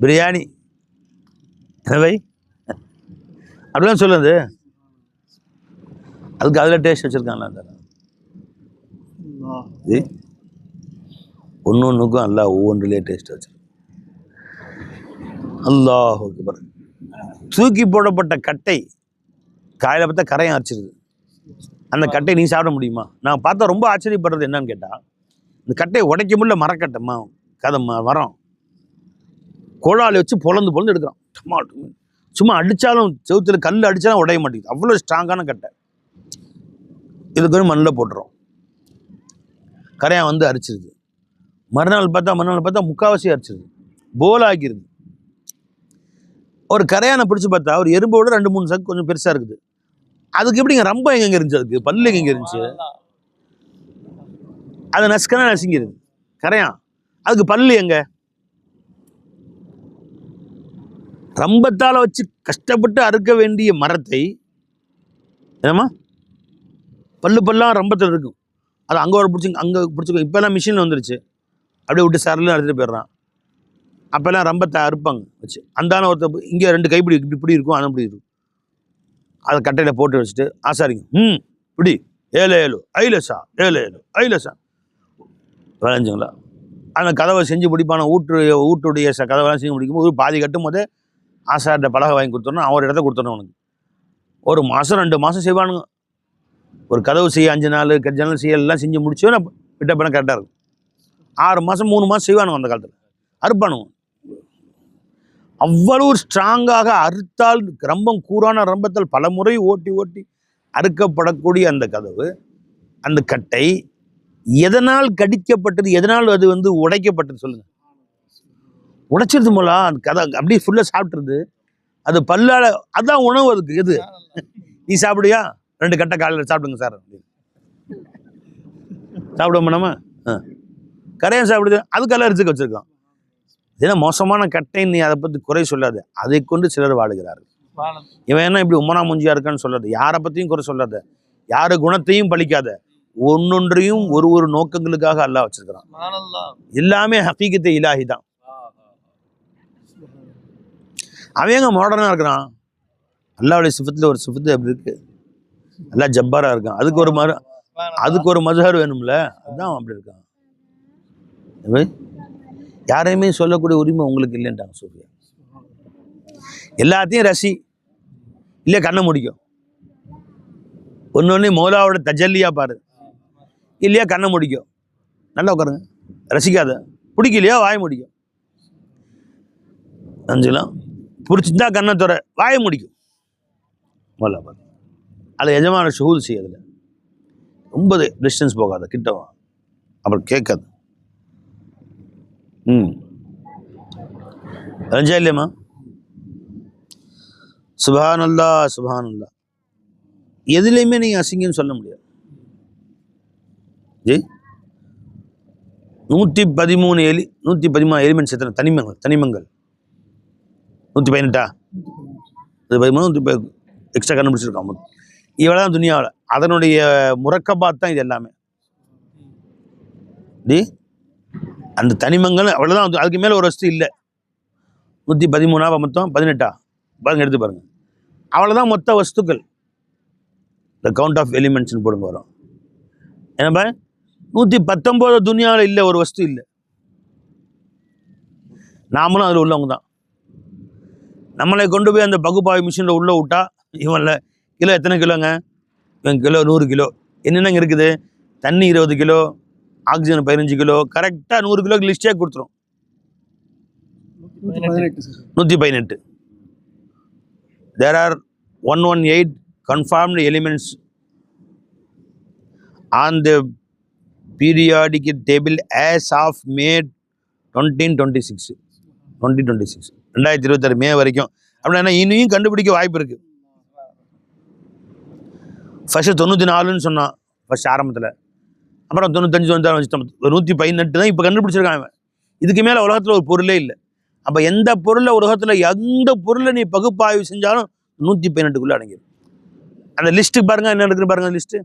[SPEAKER 1] பிரியாணி வை அப்படிலாம் சொல்லுது, அதுக்கு அதில் டேஸ்ட் வச்சுருக்காங்களா? ஒன்றுக்கும் அல்லாஹ் ஒவ்வொன்றிலே டேஸ்ட் வச்சிருக்கான். அல்லாஹ் அக்பர். தூக்கி போடப்பட்ட கட்டை காலையில் பார்த்தா கரையம் அரைச்சிருது. அந்த கட்டை நீ சாப்பிட முடியுமா? நான் பார்த்தா ரொம்ப ஆச்சரியப்படுறது என்னன்னு கேட்டால், இந்த கட்டையை உடைக்க முடியல, மரக்கட்டை கதை மரம் கோடாலி வச்சு பொழந்து எடுக்கிறான். சும்மா அடித்தாலும் செவுத்தில் கல் அடித்தாலும் உடைய மாட்டேங்குது, அவ்வளோ ஸ்ட்ராங்கான கட்டை. இதுக்கு மண்ணில் போட்டுரும், கரையான் வந்து அரிச்சிருது. மறுநாள் பார்த்தா முக்கால்வாசி அரிச்சிருது, போல் ஆக்கிடுது. ஒரு கரையானை பிடிச்சி பார்த்தா ஒரு எறும்போடு 2-3 சக்கு கொஞ்சம் பெருசாக இருக்குது. அதுக்கு எப்படிங்க ரொம்ப எங்கே இருந்துச்சு, அதுக்கு பல்லு எங்கே இருந்துச்சு, அது நசுங்கிருது கரையான். அதுக்கு பல்லு எங்க? ரம்பத்தால் வச்சு கஷ்டப்பட்டு அறுக்க வேண்டிய மரத்தை என்னம்மா பல்லாம் ரம்பத்தில் இருக்கும், அது அங்கே ஒரு பிடிச்சிக்கும். இப்போல்லாம் மிஷினில் வந்துருச்சு, அப்படியே விட்டு சரலாம் எடுத்துகிட்டு போயிடுறான். அப்போல்லாம் ரம்பத்தை அறுப்பாங்க வச்சு, அந்தான ஒருத்த இங்கே 2 கைப்பிடி இப்படி இருக்கும், அது இப்படி இருக்கும். அதை கட்டையில் போட்டு வச்சுட்டு ஆசாரிங்க இப்படி 7 ஐலசா 7 ஐலசா விளைஞ்சுங்களா. அந்த கதவை செஞ்சு பிடிப்பான ஊட்டுடைய கதவெல்லாம் செஞ்சு முடிக்கும் போது பாதி கட்டும் போதே ஆசார்கிட்ட பலகை வாங்கி கொடுத்துடணும், அவர் இடத்த கொடுத்துடணும். அவனுக்கு 1 மாதம் 2 மாதம் செய்வானுங்க. ஒரு கதவு செய்ய 5 நாள், ஜன்னல் செய்ய எல்லாம் செஞ்சு முடிச்சு நான் விட்ட பணம் கரெக்டாக இருக்கும். 6 மாதம் 3 மாதம் செய்வானுங்க அந்த காலத்தில், அறுப்பானுங்க. அவ்வளவு ஸ்ட்ராங்காக அறுத்தால் ரம்பம் கூரான ரம்பத்தால் பல முறை ஓட்டி அறுக்கப்படக்கூடிய அந்த கதவு, அந்த கட்டை எதனால் கடிக்கப்பட்டது, எதனால் அது வந்து உடைக்கப்பட்டது சொல்லுங்க? உடைச்சிருது போல அந்த கதை அப்படியே ஃபுல்லாக சாப்பிட்ருது. அது பல்லால், அதான் உணவு அதுக்கு. எது நீ சாப்பிடுயா? 2 கட்டை காலையில் சாப்பிடுங்க சார், சாப்பிடுவோம் நம்ம. கரையான் சாப்பிடுது, அதுக்கெல்லாம் அரிசிக்கு வச்சுருக்கான். ஏன்னா மோசமான கட்டைன்னு நீ அதை பற்றி குறை சொல்லாது, அதை கொண்டு சிலர் வாழுகிறார்கள். இவன் என்ன இப்படி உம்மனா முஞ்சியா இருக்கான்னு சொல்லாது, யாரை பற்றியும் குறை சொல்லாத, யாரு குணத்தையும் பழிக்காத, ஒன்னொன்றையும் ஒரு நோக்கங்களுக்காக அல்லாஹ் வச்சிருக்கிறான். எல்லாமே ஹகீகத்தை இலாஹி தான். அவன் எங்க மாடர்னா இருக்கிறான்? அல்லாஹ்வுடைய சிஃபத்துல ஒரு சிஃபத்து அப்படி இருக்கு. அல்லாஹ் ஜப்பாரா இருக்கான். அதுக்கு ஒரு மஸ்ஹர் வேணும்ல, அதுதான் அப்படி இருக்கான். யாரையுமே சொல்லக்கூடிய உரிமை உங்களுக்கு இல்லைன்றாங்க சூஃபியா. எல்லாத்தையும் ரசி இல்லையா கண்ணை முடிக்கும். ஒன்று மௌலாவோட தஜல்லியா பாரு, இல்லையா கண்ணை முடிக்கும். நல்லா உட்காருங்க, ரசிக்காத. பிடிக்கலையா வாய முடிக்கும். அஞ்சுலாம் பிடிச்சிருந்தா கண்ணை துற, வாய முடிக்கும். மௌலா பாரு, அதில் எஜமான ஷுஹூத் செய்யதில்லை. ரொம்ப டிஸ்டன்ஸ் போகாத, கிட்டவா, அப்புறம் கேட்காது. ரஞ்சா இல்லையம்மா? சுப்ஹானல்லாஹ் சுப்ஹானல்லாஹ். எதுலையுமே நீங்கள் அசிங்கன்னு சொல்ல முடியாது. 113 எலிமெண்ட்ஸ் எத்தனை தனிமங்கள் 118 இது 13 எக்ஸ்ட்ரா கண்டுபிடிச்சிருக்கான். இவ்வளோ தான் துனியாவில். அதனுடைய முறக்கபாத் தான் இது எல்லாமே. அந்த தனிமங்கள் அவ்வளோதான். அதுக்கு மேலே ஒரு வஸ்து இல்லை. 113 மொத்தம் 18 பாருங்க, எடுத்து பாருங்க. அவ்வளோதான் மொத்த வஸ்துக்கள். த கவுண்ட் ஆஃப் எலிமெண்ட்ஸ்னு போடுங்க வரும். ஏன்னா 119 துனியாவில் இல்லை, ஒரு வஸ்து இல்லை. நாமளும் அதில் உள்ளவங்க தான். நம்மளை கொண்டு போய் அந்த பகுப்பாய்வு மிஷினில் உள்ளே விட்டா, இவன்ல கிலோ எத்தனை கிலோங்க? இவன் கிலோ 100 கிலோ. என்னென்னங்க இருக்குது? தண்ணி 20 கிலோ, ஆக்சிஜன் 15 கிலோ, கரெக்டாக 100 கிலோக்கு லிஸ்டே கொடுத்துரும். 118. There are 118 confirmed elements on the periodic table as of May 2026. 2026 மே வரைக்கும். அப்படின்னா இனியும் கண்டுபிடிக்க வாய்ப்பு இருக்கு. ஃபர்ஸ்ட் 94ன்னு சொன்னான் ஃபர்ஸ்ட் ஆரம்பத்தில். அப்புறம் 95 118 தான் இப்போ கண்டுபிடிச்சிருக்காங்க. இதுக்கு மேலே உலகத்தில் ஒரு பொருளே இல்லை. அப்போ எந்த பொருளை உலகத்தில் எந்த பொருளை நீ பகுப்பாய்வு செஞ்சாலும் 118 அடங்கிடும். அந்த லிஸ்ட்டுக்கு பாருங்க, என்ன இருக்குன்னு பாருங்க. லிஸ்ட்டு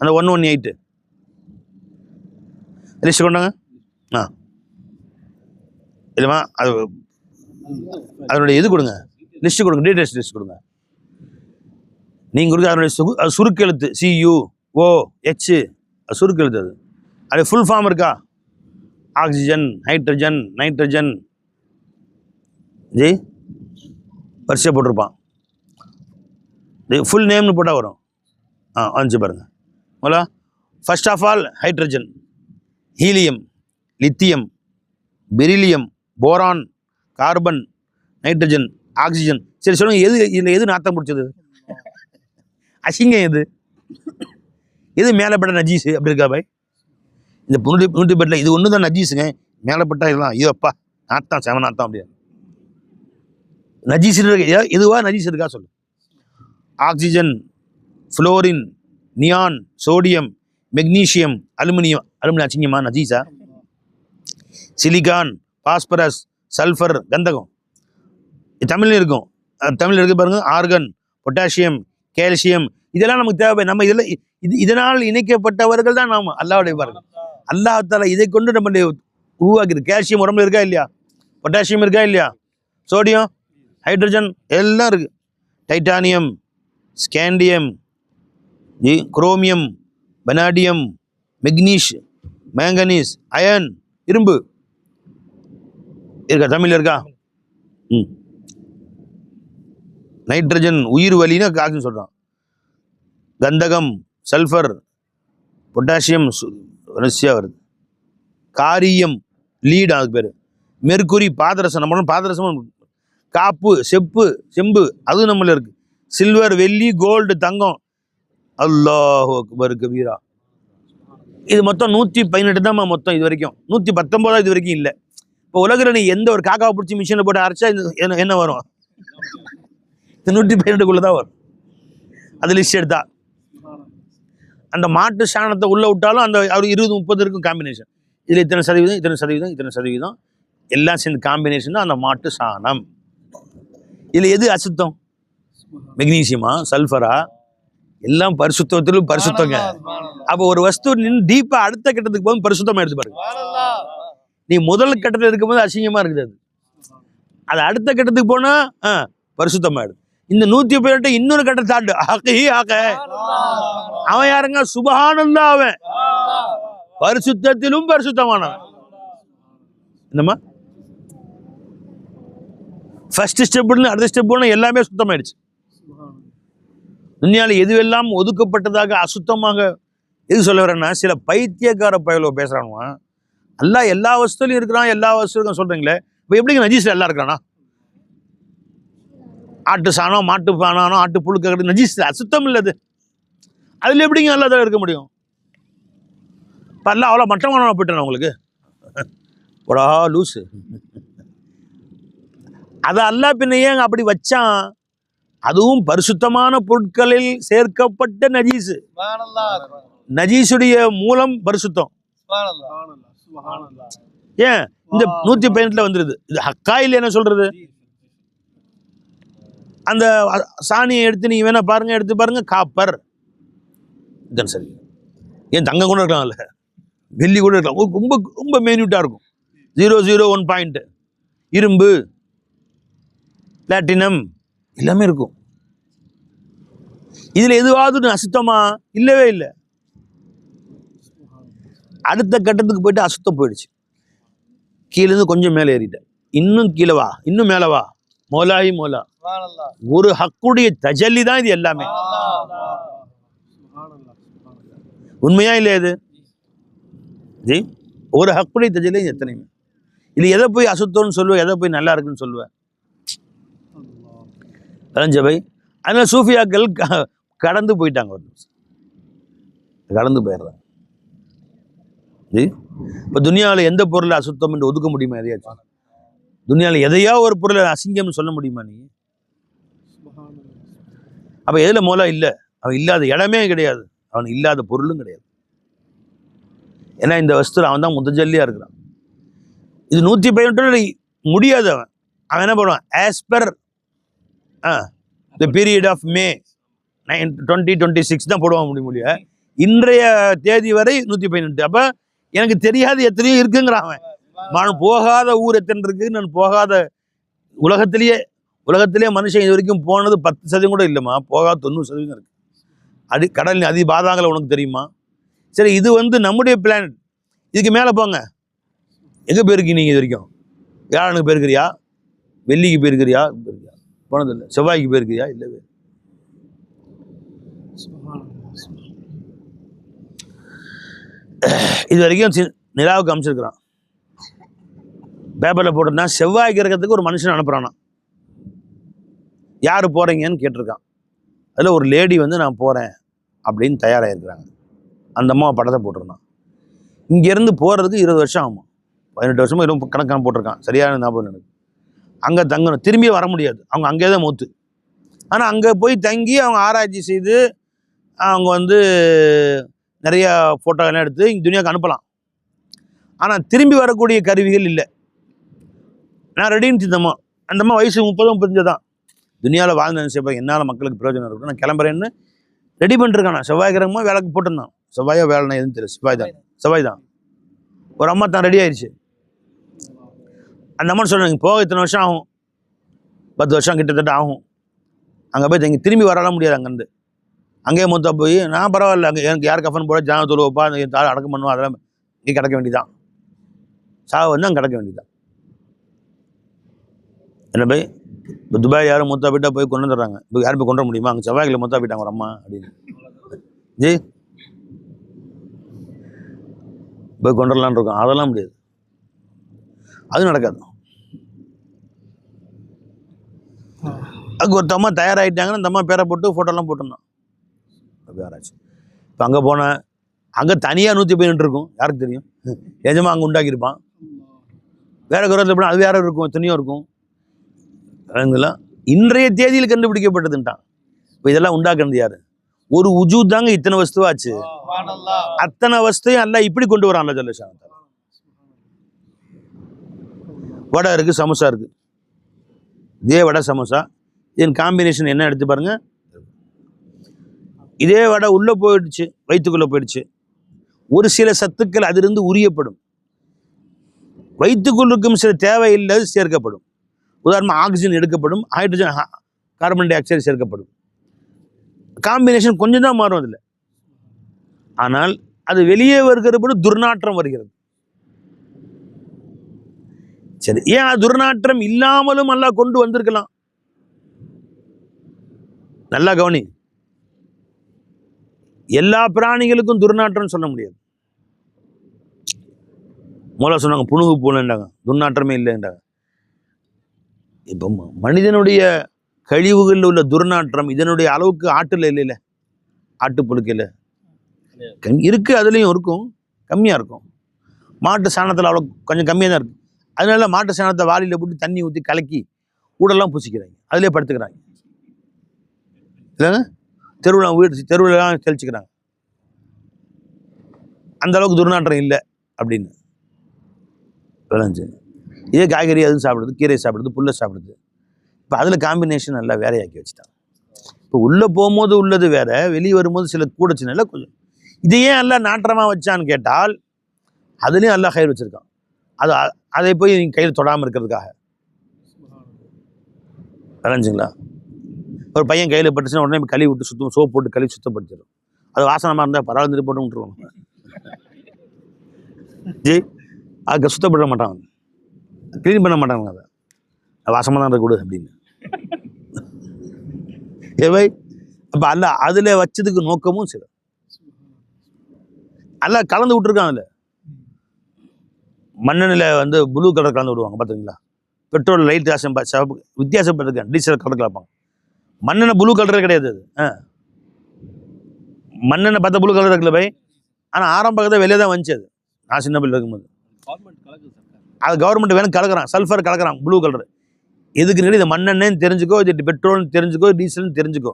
[SPEAKER 1] அந்த 118 லிஸ்ட் கொண்டாங்க. இல்லைம்மா, அதனுடைய இது கொடுங்க, லிஸ்ட்டு கொடுங்க, டீடைல்ஸ் லிஸ்ட் கொடுங்க. நீங்கள் கொடுக்க அதனுடைய சுருக்கெழுத்து CUOH, சுருக்கெழுத்து. அது ஃபுல் ஃபார்ம் இருக்கா? ஆக்சிஜன், ஹைட்ரஜன், நைட்ரஜன் வரிசையாக போட்டிருப்பான். ஃபுல் நேம்னு போட்டால் வரும். வந்துச்சு பாருங்கள். ஓலா first of all hydrogen, helium, lithium, beryllium, boron, carbon, nitrogen, oxygen. சரி சொல்லுங்க, இதில் எது நாத்தம் பிடிச்சது? அசிங்கம் எது மேலேப்பட்ட நஜீஸு? அப்படி இருக்கா பாய்? இந்த 118 இது ஒன்று தான் நஜீஸுங்க. மேலேப்பட்டா இதெல்லாம் ஐயோப்பா நாத்தான், செவ நாத்தான். அப்படியா நஜீஸ் எதுவா நஜீஸ் இருக்கா சொல்லு. Oxygen, fluorine, neon, sodium, magnesium, aluminium. அசிங்கமா நஜீஸா? சிலிகான், பாஸ்பரஸ், சல்ஃபர், கந்தகம். தமிழ்ல இருக்கும். தமிழில் இருக்கு பாருங்க. Organ, potassium, calcium. இதெல்லாம் நமக்கு தேவை. நம்ம இதனால் இணைக்கப்பட்டவர்கள் தான் நாம். அல்லாஹ்வுடைய பாருங்கள். அல்லாஹ் தஆலா இதை கொண்டு நம்மளுடைய உருவாக்கிது. கால்சியம் உடம்புல இருக்கா இல்லையா? பொட்டாசியம் இருக்கா இல்லையா? சோடியம், ஹைட்ரஜன் எல்லாம் இருக்கு. டைட்டானியம், ஸ்கேண்டியம், குரோமியம், பனாடியம், மெக்னீஷ், மேங்கனீஸ், அயன், இரும்பு இருக்கா? தமிழில் இருக்கா? நைட்ரஜன் உயிர் வலின்னு ஆக்சிஜன் சொல்கிறான். கந்தகம், சல்ஃபர், பொட்டாசியம் வரிசையாக வருது. காரியம், லீடு, அதுக்கு பேர். மெர்குரி, பாதரசம். நம்ம பாதரசம். காப்பு, செம்பு அதுவும் நம்மள இருக்கு. சில்வர், வெள்ளி, கோல்டு, தங்கம். அல்லாஹ் அக்பர் கபீரா. இது மொத்தம் 118 தான் மொத்தம் இது வரைக்கும். 119 இது வரைக்கும் இல்லை. இப்போ உலகில் நீ எந்த ஒரு காக்காவை பிடிச்சி மிஷினில் போட்டு அரைச்சா என்ன வரும்? இது 118 தான் வரும். அது லிஸ்ட் எடுத்தா அந்த மாட்டு சாணத்தை உள்ள விட்டாலும் அந்த 20-30 இருக்கும் காம்பினேஷன். இதில் இத்தனை சதவீதம் எல்லாம் சேர்ந்து காம்பினேஷன் தான் அந்த மாட்டு சாணம். இதில் எது அசுத்தம்? மெக்னீசியமா, சல்ஃபரா, எல்லாம் பரிசுத்தத்திலும் பரிசுத்தங்க. அப்போ ஒரு வஸ்து நின்று டீப்பா அடுத்த கட்டத்துக்கு போகும் பரிசுத்தமா எடுத்து பாருங்க. நீ முதல் கட்டத்தில் இருக்கும்போது அசிங்கமா இருக்குது, அது அடுத்த கட்டத்துக்கு போனா பரிசுத்தமா எடுத்து. இந்த 118 இன்னொரு கட்டத்தை தாண்டு அவன் யாருங்க? சுபஹானல்லாஹ், அவன் பரிசுத்தத்திலும் பரிசுத்தமானவன். என்னம்மா ஃபர்ஸ்ட் ஸ்டெப்னு அடுத்த ஸ்டெப்னு எல்லாமே சுத்தமாயிடுச்சு. துன்யால எதுவெல்லாம் ஒதுக்கப்பட்டதாக அசுத்தமாக எது சொல்ல வரேன்னா, சில பைத்தியக்கார பயலோ பேசுறானுவா, அல்லாஹ் எல்லா வஸ்துலையும் இருக்கிறான், எல்லா வஸ்துலையும் சொல்றீங்களே, இப்போ எப்படிங்க நஜீஸ்ல எல்லாம் இருக்கிறானா? ஆட்டு சாணம், மாட்டு பானானோ, ஆட்டு புழுக்க நஜீஸ் அசுத்தம் இல்லது, அதுல எப்படிங்க அல்லாஹ் இருக்க முடியும்? இப்போ எல்லாம் அவ்வளோ மட்டமான போயிட்டேன் உங்களுக்கு ஒடா லூஸு. அதை அல்லாஹ் பின்ன ஏன் அப்படி வச்சான்? அதுவும் பரிசுத்தமான பொருட்களில் சேர்க்கப்பட்ட நஜீஸு. நஜீஸுடைய மூலம் பரிசுத்தம். ஏன் இந்த 118 வந்துருது? இது ஹக்காயில் என்ன சொல்றது? அந்த சாணியை எடுத்து நீங்க வேணா பாருங்க, எடுத்து பாருங்க, காப்பர் இதுதான் சரி. ஏன் தங்கம் கூட இருக்கலாம்ல, வெள்ளி கூட இருக்கலாம், ரொம்ப ரொம்ப மெயின்யூட்டா இருக்கும். 001 பாயிண்ட், இரும்பு, பிளாட்டினம் எல்லாமே இருக்கும். இதுல எதுவாவது அசுத்தமா? இல்லவே இல்லை. அடுத்த கட்டத்துக்கு போயிட்டு அசுத்தம் போயிடுச்சு. கீழேருந்து கொஞ்சம் மேலே ஏறிட்டேன், இன்னும் கீழே வா, இன்னும் மேலே வா, மோலாயி மோலா. ஒரு ஹக்குடைய தஜல்லி தான் இது எல்லாமே. உண்மையா இல்லையா இது? ஜி, ஒரு ஹக்குடைய தஜல்லி எத்தனையுமே. இது எதை போய் அசுத்தம்னு சொல்லுவேன், எதை போய் நல்லா இருக்குன்னு சொல்லுவேன்? பை அதனால சூஃபியாக்கள் கடந்து போயிட்டாங்க, ஒரு நிமிஷம் கடந்து போயிடுறாங்க. இப்போ துனியாவில் எந்த பொருளை அசுத்தம் என்று ஒதுக்க முடியுமா? எதையாச்சும் துனியாவில் எதையா ஒரு பொருளை அசிங்கம்னு சொல்ல முடியுமா நீ? அப்போ எதில் மோலா இல்லை? அவன் இல்லாத இடமே கிடையாது, அவன் இல்லாத பொருளும் கிடையாது. ஏன்னா இந்த வஸ்து அவன் தான் முதஜல்லியாக இருக்கிறான். இது 118 முடியாது. அவன் என்ன பண்ணுவான்? As per the period of May 2026 தான் போடுவான் முடியும். இன்றைய தேதி வரை 118. அப்போ எனக்கு தெரியாது எத்தனையோ இருக்குங்கிறான் அவன். நான் போகாத ஊர் எத்தனை இருக்கு, நான் போகாத உலகத்திலேயே மனுஷன் இது வரைக்கும் போனது 10% கூட இல்லைம்மா, போகாத 90% இருக்கு. அது கடல் அதி பாதாங்களை உனக்கு தெரியுமா? சரி, இது நம்முடைய பிளானட், இதுக்கு மேலே போங்க. எங்கே போயிருக்கீங்க நீங்கள் இது வரைக்கும்? வியாழனுக்கு போயிருக்கிறியா? வெள்ளிக்கு போயிருக்கிறியா? போனதில்லை. செவ்வாய்க்கு போயிருக்கிறியா? இல்லவே. இது வரைக்கும் நிலாவுக்கு அமைச்சிருக்கிறான், பேப்பரில் போட்டிருந்தான். செவ்வாய்க்கு இருக்கிறதுக்கு ஒரு மனுஷன் அனுப்புறானா, யார் போகிறீங்கன்னு கேட்டிருக்கான். அதில் ஒரு லேடி நான் போகிறேன் அப்படின்னு தயாராகிருக்கிறாங்க. அந்த அம்மா படத்தை போட்டிருந்தான். இங்கேருந்து போகிறதுக்கு 20 வருஷம் ஆகும், 18 வருஷமும் எதுவும் கணக்கான போட்டிருக்கான், சரியான ஞாபகம் எனக்கு. அங்கே தங்கணும், திரும்பி வர முடியாது, அவங்க அங்கே தான் மூத்து. ஆனால் அங்கே போய் தங்கி அவங்க ஆராய்ச்சி செய்து அவங்க நிறையா ஃபோட்டோலாம் எடுத்து இங்கே துனியாவுக்கு அனுப்பலாம். ஆனால் திரும்பி வரக்கூடிய கருவிகள் இல்லை. நான் ரெடின்னு அந்த அம்மா வயசு 30-35 தான். துனியாவில் வாழ்ந்து நினைச்சப்ப என்னால் மக்களுக்கு பிரயோஜனம் இருக்கும், நான் கிளம்புறேன்னு ரெடி பண்ணிருக்கான். நான் செவ்வாய் கிரகமாக வேலைக்கு போட்டிருந்தான். செவ்வாயோ வேலைனா எதுவும் தெரியல, செவ்வாய் தான். ஒரு அம்மா தான் ரெடி ஆயிடுச்சு. அந்த அம்மா சொல்கிறாங்க, போக இத்தனை வருஷம் ஆகும், 10 வருஷம் கிட்டத்தட்ட ஆகும். அங்கே போய் தங்கி திரும்பி வரலாம் முடியாது. அங்கேருந்து அங்கேயே மொத்தா போய், நான் பரவாயில்ல, அங்கே எனக்கு யார் கஃபன் போட ஜான தொழுவப்பா, தாழ் அடக்கம் பண்ணுவோம், அதெல்லாம் இங்கே கிடக்க வேண்டியதான். சாவு அங்கே கிடக்க வேண்டியதான். என்ன போய் இப்போ துபாய் யாரும் மொத்தா போயிட்டா போய் கொண்டு வந்துடுறாங்க. இப்போ யாரும் போய் கொண்டு முடியுமா? அங்கே செவ்வாய்களை மொத்தா போயிட்டாங்க ஒரு அம்மா அப்படின்னு ஜி போய் கொண்டுடலான்னு இருக்கோம். அதெல்லாம் முடியாது, அது நடக்காது. அங்கே ஒரு அம்மா தயாராகிட்டாங்கன்னு அந்த அம்மா பேரை போட்டு ஃபோட்டோலாம் போட்டிருந்தான். யாராச்சு இப்போ அங்கே போனேன், அங்கே தனியாக 118 இருக்கும், யாருக்கு தெரியும்? எஜமா அங்கே உண்டாக்கியிருப்பான். வேற குரத்தில் போனால் அது வேற இருக்கும், எத்தனையோ இருக்கும். அதெல்லாம் இன்றைய தேதியில் கண்டுபிடிக்கப்பட்டதுன்ட்டான். இப்போ இதெல்லாம் உண்டாக்குறது யாரு? ஒரு உஜூத் தாங்க இத்தனை வஸ்துவாச்சு. அத்தனை வஸ்தையும் எல்லாம் இப்படி கொண்டு வரான் அல்ல ஜல்ல ஷான். வடை இருக்கு, சமோசா இருக்கு, இதே வடை சமோசா இதன் காம்பினேஷன் என்ன எடுத்து பாருங்க. இதே வடை உள்ளே போயிடுச்சு, வயிற்றுக்குள்ளே போயிடுச்சு, ஒரு சில சத்துக்கள் அதிலிருந்து உரியப்படும், வயிற்றுக்குள் இருக்கும் சில தேவையில்லாது சேர்க்கப்படும். உதாரணமாக ஆக்சிஜன் எடுக்கப்படும், ஹைட்ரஜன் கார்பன் டை ஆக்சைடு சேர்க்கப்படும். காம்பினேஷன் கொஞ்சம் தான் மாறும் அதில். ஆனால் அது வெளியே வருகிற போது துர்நாற்றம் வருகிறது. சரி, ஏன் துர்நாற்றம் இல்லாமலும் அல்லாஹ் கொண்டு வந்திருக்கலாம்? நல்லா கவனி. எல்லா பிராணிகளுக்கும் துர்நாற்றம் சொல்ல முடியாது. மூல சொன்னாங்க புணுகு போலன்றாங்க, துர்நாற்றமே இல்லைன்றாங்க. இப்போ மனிதனுடைய கழிவுகளில் உள்ள துர்நாற்றம் இதனுடைய அளவுக்கு ஆட்டுல இல்லைல்ல, ஆட்டுப்புழுக்கையில் இருக்கு, அதுலேயும் இருக்கும், கம்மியாக இருக்கும். மாட்டு சாணத்தில் அவ்வளோ கொஞ்சம் கம்மியாக தான் இருக்குது. அதனால மாட்டு சாணத்தை வாளியில் போட்டு தண்ணி ஊற்றி கலக்கி ஊடெல்லாம் பூசிக்கிறாங்க, அதிலே படுத்துக்கிறாங்க இல்லைங்க. தெருவிலாம் தெளிச்சுக்கிறாங்க. அந்த அளவுக்கு துர்நாற்றம் இல்லை அப்படின்னு விளைஞ்சு. இதே காய்கறி அதுவும் சாப்பிடுது, கீரை சாப்பிடுது, புல்லை சாப்பிடுது. இப்போ அதில் காம்பினேஷன் நல்லா வேறையாக்கி வச்சுட்டாங்க. இப்போ உள்ளே போகும்போது உள்ளது வேற, வெளியே வரும்போது சில கூடச்சினால கொஞ்சம். இது ஏன் எல்லாம் நாற்றமாக வச்சான்னு கேட்டால் அதுலேயும் எல்லாம் கயிறு வச்சுருக்கான். அதை போய் நீங்கள் கையில் தொடாமல் இருக்கிறதுக்காக. விளைஞ்சுங்களா? ஒரு பையன் கையில் பட்டுச்சுன்னா உடனே கழுவி விட்டு சோப்பு போட்டு கழுவி சுத்தப்படுத்திடும். அது வாசனமாக இருந்தால் பரவாயில்ல போட்டு விட்டுருவோம். ஜி அதுக்கு சுத்தப்பட மாட்டாங்க, க்ளீன் பண்ண மாட்டாங்க. அதை வாசமாக தான் இருக்கக்கூடாது அப்படின்னு. ஏவை அப்போ அல்ல அதில் வச்சதுக்கு நோக்கமும் சில அல்ல கலந்து விட்டுருக்கான். அதில் மண்ணெண்ணில் ப்ளூ கலர் கலந்து விடுவாங்க பார்த்தீங்களா? பெட்ரோல் லைட் சிவப்பு வித்தியாசப்பட்டிருக்கேன், டீசல் கலர் கலப்பாங்க. மண்ணெண்ணெய் ப்ளூ கலரே கிடையாது அது. மண்ணெண்ணெய் பார்த்தா ப்ளூ கலர் இருக்குல்ல பை, ஆனால் ஆரம்பத்தில் வெளியே தான் வந்துச்சு. அது நான் சின்ன பிள்ளை இருக்கும்போது அது கவர்மெண்ட் வேணும் கலக்கிறான், சல்ஃபர் கலக்கிறான் ப்ளூ கலர். எதுக்குன்னு இது மண்ணெண்ணெய்னு தெரிஞ்சுக்கோ, இது பெட்ரோல்னு தெரிஞ்சுக்கோ, டீசல்னு தெரிஞ்சுக்கோ.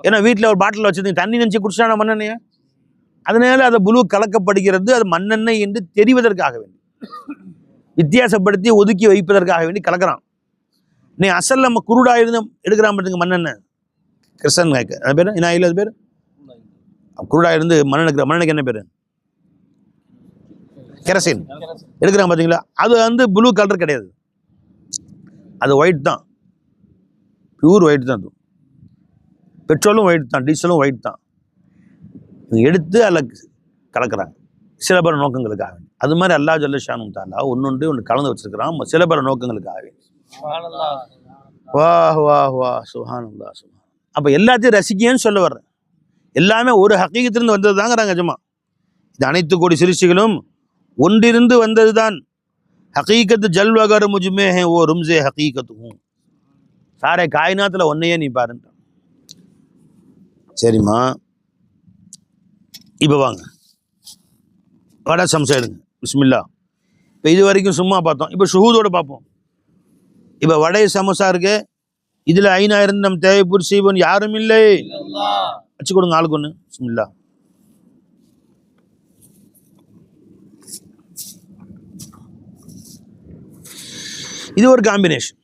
[SPEAKER 1] ஏன்னா வீட்டில் ஒரு பாட்டில் வச்சுருந்தீங்க, தண்ணி நினச்சி குடிச்சானா மண்ணெண்ணெயை, அதனால அது ப்ளூ கலக்கப்படுகிறது. அது மண்ணெண்ணெய் என்று தெரிவதற்காக வேண்டி, வித்தியாசப்படுத்தி ஒதுக்கி வைப்பதற்காக வேண்டி கலக்கிறான். நீ அசல் நம்ம குருடாக இருந்து எடுக்கிறான் பார்த்துங்க மண்ணெண்ணெய், கிருஷ்ணன் அது பேர் என்ன ஆயில், அது பேர் குருடாக இருந்து மண்ணெண்ணெய்க்கு என்ன பேர்? கெரசின் எடுக்கிறான் பார்த்தீங்களா? அது ப்ளூ கலர் கிடையாது, அது ஒயிட் தான், பியூர் ஒயிட் தான். அது பெட்ரோலும் ஒயிட் தான், டீசலும் ஒயிட் தான். எடுத்து அதில் கலக்கிறாங்க சில பல நோக்கங்களுக்காக. அது மாதிரி அல்லாஹ் ஜல்ல ஷானு தஆலா ஒன்று கலந்து வச்சிருக்கிறான் சில பல நோக்கங்களுக்காக. வாஹ் வாஹ் வாஹ் சுப்ஹானல்லாஹ் சுப்ஹான். அப்போ எல்லாத்தையும் ரசிக்கன்னு சொல்ல வர்றேன். எல்லாமே ஒரு ஹக்கீகத்திலிருந்து வந்தது தாங்கிறாங்க ஜமா. இது அனைத்து கோடி சிருஷ்டிகளும் ஒன்றிருந்து வந்தது தான். ஹக்கீகத்து ஜல்வகர் முஜ்மே ஹே ஓ ரும்ஸே ஹக்கீகத்து சாரே காயினாத்தில் ஒன்னையே நீ பாருங்க. சரிம்மா, இப்போ வாங்க வடை சம்சா எடுங்க. பிஸ்மில்லா. இப்போ இது வரைக்கும் சும்மா பார்த்தோம், இப்போ ஷுஹூதோடு பார்ப்போம். இப்போ வடை சமோசா இருக்கு, இதில் 5000 நம் தேவைப்பூர் செய்வோம் யாரும் இல்லை, வச்சு கொடுங்க ஆளுக்கு ஒன்று. பிஸ்மில்லா. இது ஒரு காம்பினேஷன்.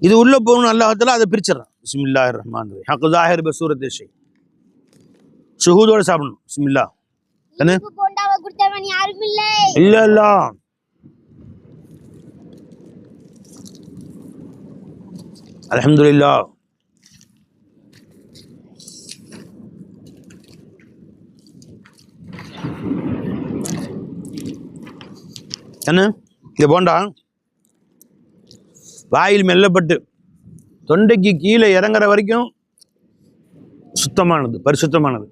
[SPEAKER 1] இது உள்ள போகணும் அல்லாஹ் அதை பிரிச்சிடறான். பிஸ்மில்லாஹிர் ரஹ்மானிர் ரஹீம். ஹக் ஸாஹிர் பசூரத் ஷை. ஷுஹூதோட சாப்பிடணும். பிஸ்மில்லா. என்ன
[SPEAKER 4] போண்டாவை கொடுத்தவன் யாரும் இல்லை.
[SPEAKER 1] இல்ல இல்ல அல்ஹம்துலில்லாஹ். என்ன இது போண்டா வாயில் மெல்லப்பட்டு தொண்டைக்கு கீழே இறங்குற வரைக்கும் சுத்தமானது, பரிசுத்தமானது.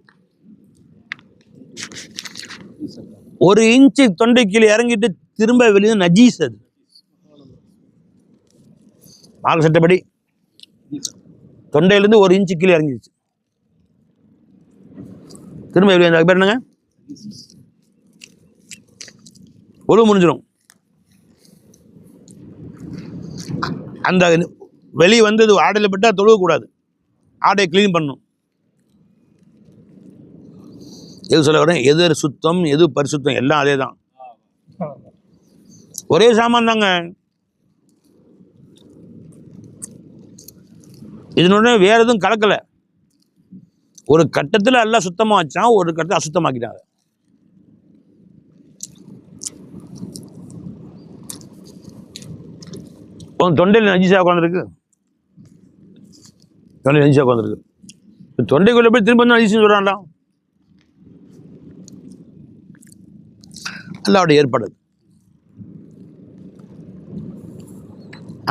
[SPEAKER 1] 1 இன்ச்சு தொண்டை கீழே இறங்கிட்டு திரும்ப வெளியே நஜீஸ். அது மார்க்க சட்டப்படி தொண்டையிலேருந்து 1 இன்ச்சு கீழே இறங்கிடுச்சு, திரும்ப வெளியே அந்த பேர் என்னங்க ஒழு முடிஞ்சிடும். அந்த வெளியே வந்தது ஆடையில் பட்டால் தொழுவக்கூடாது, ஆடையை கிளீன் பண்ணணும். எது சொல்ல வரேன், எது சுத்தம் எது பரிசுத்தம் எல்லாம் அதே தான், ஒரே சாமான் தாங்க. இதனுடைய வேற எதுவும் கலக்கலை. ஒரு கட்டத்தில் எல்லாம் சுத்தமாக வச்சான், ஒரு கட்டத்தில் அசுத்தமாக்கிட்டாங்க. உன் தொண்டையில் நஜீஸா உட்காந்துருக்கு, தொண்டையில் நஜீஸா உட்காந்துருக்கு. தொண்டைக்குள்ள போய் திரும்ப வந்து நஜீஸ்னு சொல்கிறான்டா. அல்லாஹ்வுடைய ஏற்பாடு.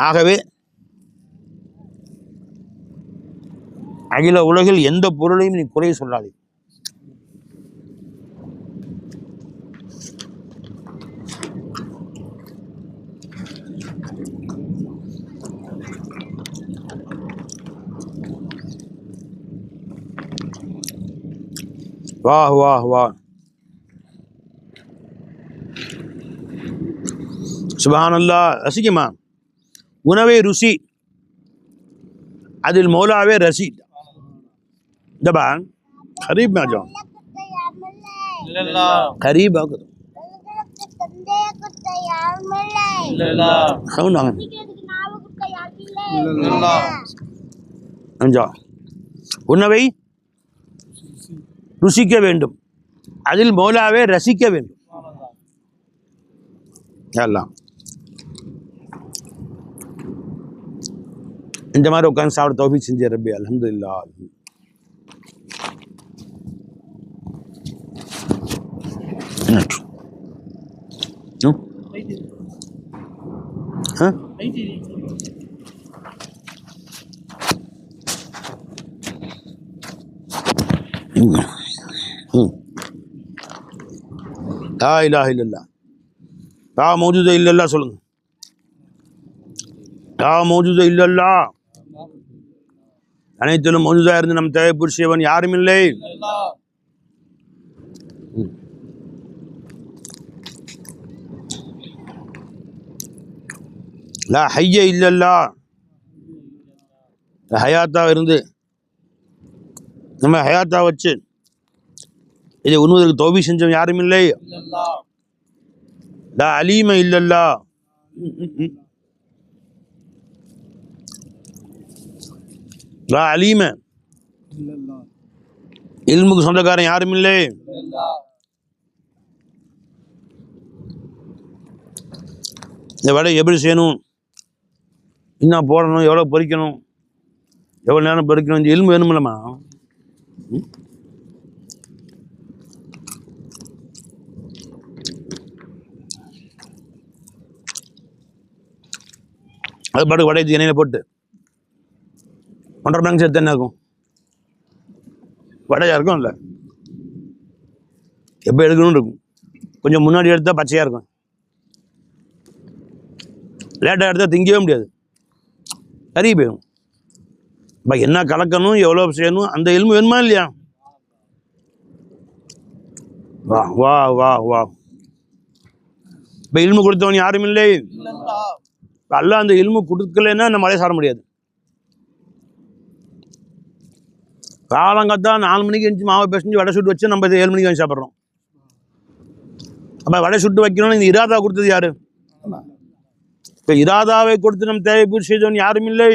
[SPEAKER 1] ஆகவே அகில உலகில் எந்த பொருளையும் நீ குறை சொல்லாதே. வாஹ் வாஹ் வாஹ், சுப்ஹானல்லாஹ். ரசிக்குமா உணவே ருசி, அதில் மௌலாவே ரசி. जबान करीब में आ जाओ, करीब आओ करो जाओ. உணவை ருசிக்க வேண்டும், அதில் மௌலாவே ரசிக்க வேண்டும். எல்லாம் இந்த மாதிரி உட்காந்து சாப்பிட தௌஃபீக் செஞ்ச ரப்பி அல்ஹம்துலில்லாஹ். லா இலாஹ இல்லல்லாஹ், லா மௌஜூத இல்லல்லாஹ் சொல்லுங்க. லா மௌஜூத இல்லல்லாஹ், அனைத்திலும் மௌஜூதா இருந்து நம் தேவை புரிசியவன் யாரும் இல்லை. லா ஹய்ய இல்லல்லாஹ், ஹயாத்தா இருந்து நம்ம ஹயாத்தா வச்சு இதை உண்ணுவதற்கு தௌபீக் செஞ்சவன் யாரும் இல்லை. லா அலீம இல்லல்லாஹ், லா அலீம இல்முக்கு சொந்தக்காரன் யாரும் இல்லை. இந்த வடை எப்படி செய்யணும், என்ன போடணும், எவ்வளோ பொரிக்கணும், எவ்வளோ நேரம் பொரிக்கணும், இந்த எலும்பு வேணுமில்லம்மா. அது பாட்டுக்கு வடை எண்ணெயில் போட்டு 1.5 மணி நேரம் சேர்த்து என்ன இருக்கும், வடையாக இருக்கும். இல்லை எப்போ எடுக்கணும்னு இருக்கும், கொஞ்சம் முன்னாடி எடுத்தால் பச்சையாக இருக்கும், லேட்டாக எடுத்தால் திங்கவே முடியாது, கறி போயிடும். இப்போ என்ன கலக்கணும், எவ்வளோ செய்யணும், அந்த எலும்பு வேணுமா இல்லையா? வா வா வா வா. இப்போ எலும்பு கொடுத்தவன் யாரும் இல்லை. அல்லாஹ் அந்த எலும்பு கொடுக்கலன்னா நம்ம மழையை சாட முடியாது. காலங்கத்தான் 4 மணிக்கு எழுந்து மாவை பிசைஞ்சு வடை சுட்டு வச்சு நம்ம 7 மணிக்கு வந்து சாப்பிட்றோம். அப்போ வடை சுட்டு வைக்கணும்னு இந்த இராதா கொடுத்தது யாரு? இப்போ இராதாவை கொடுத்து நம்ம தேவை பூர்த்தி செய்தவன் யாரும் இல்லை.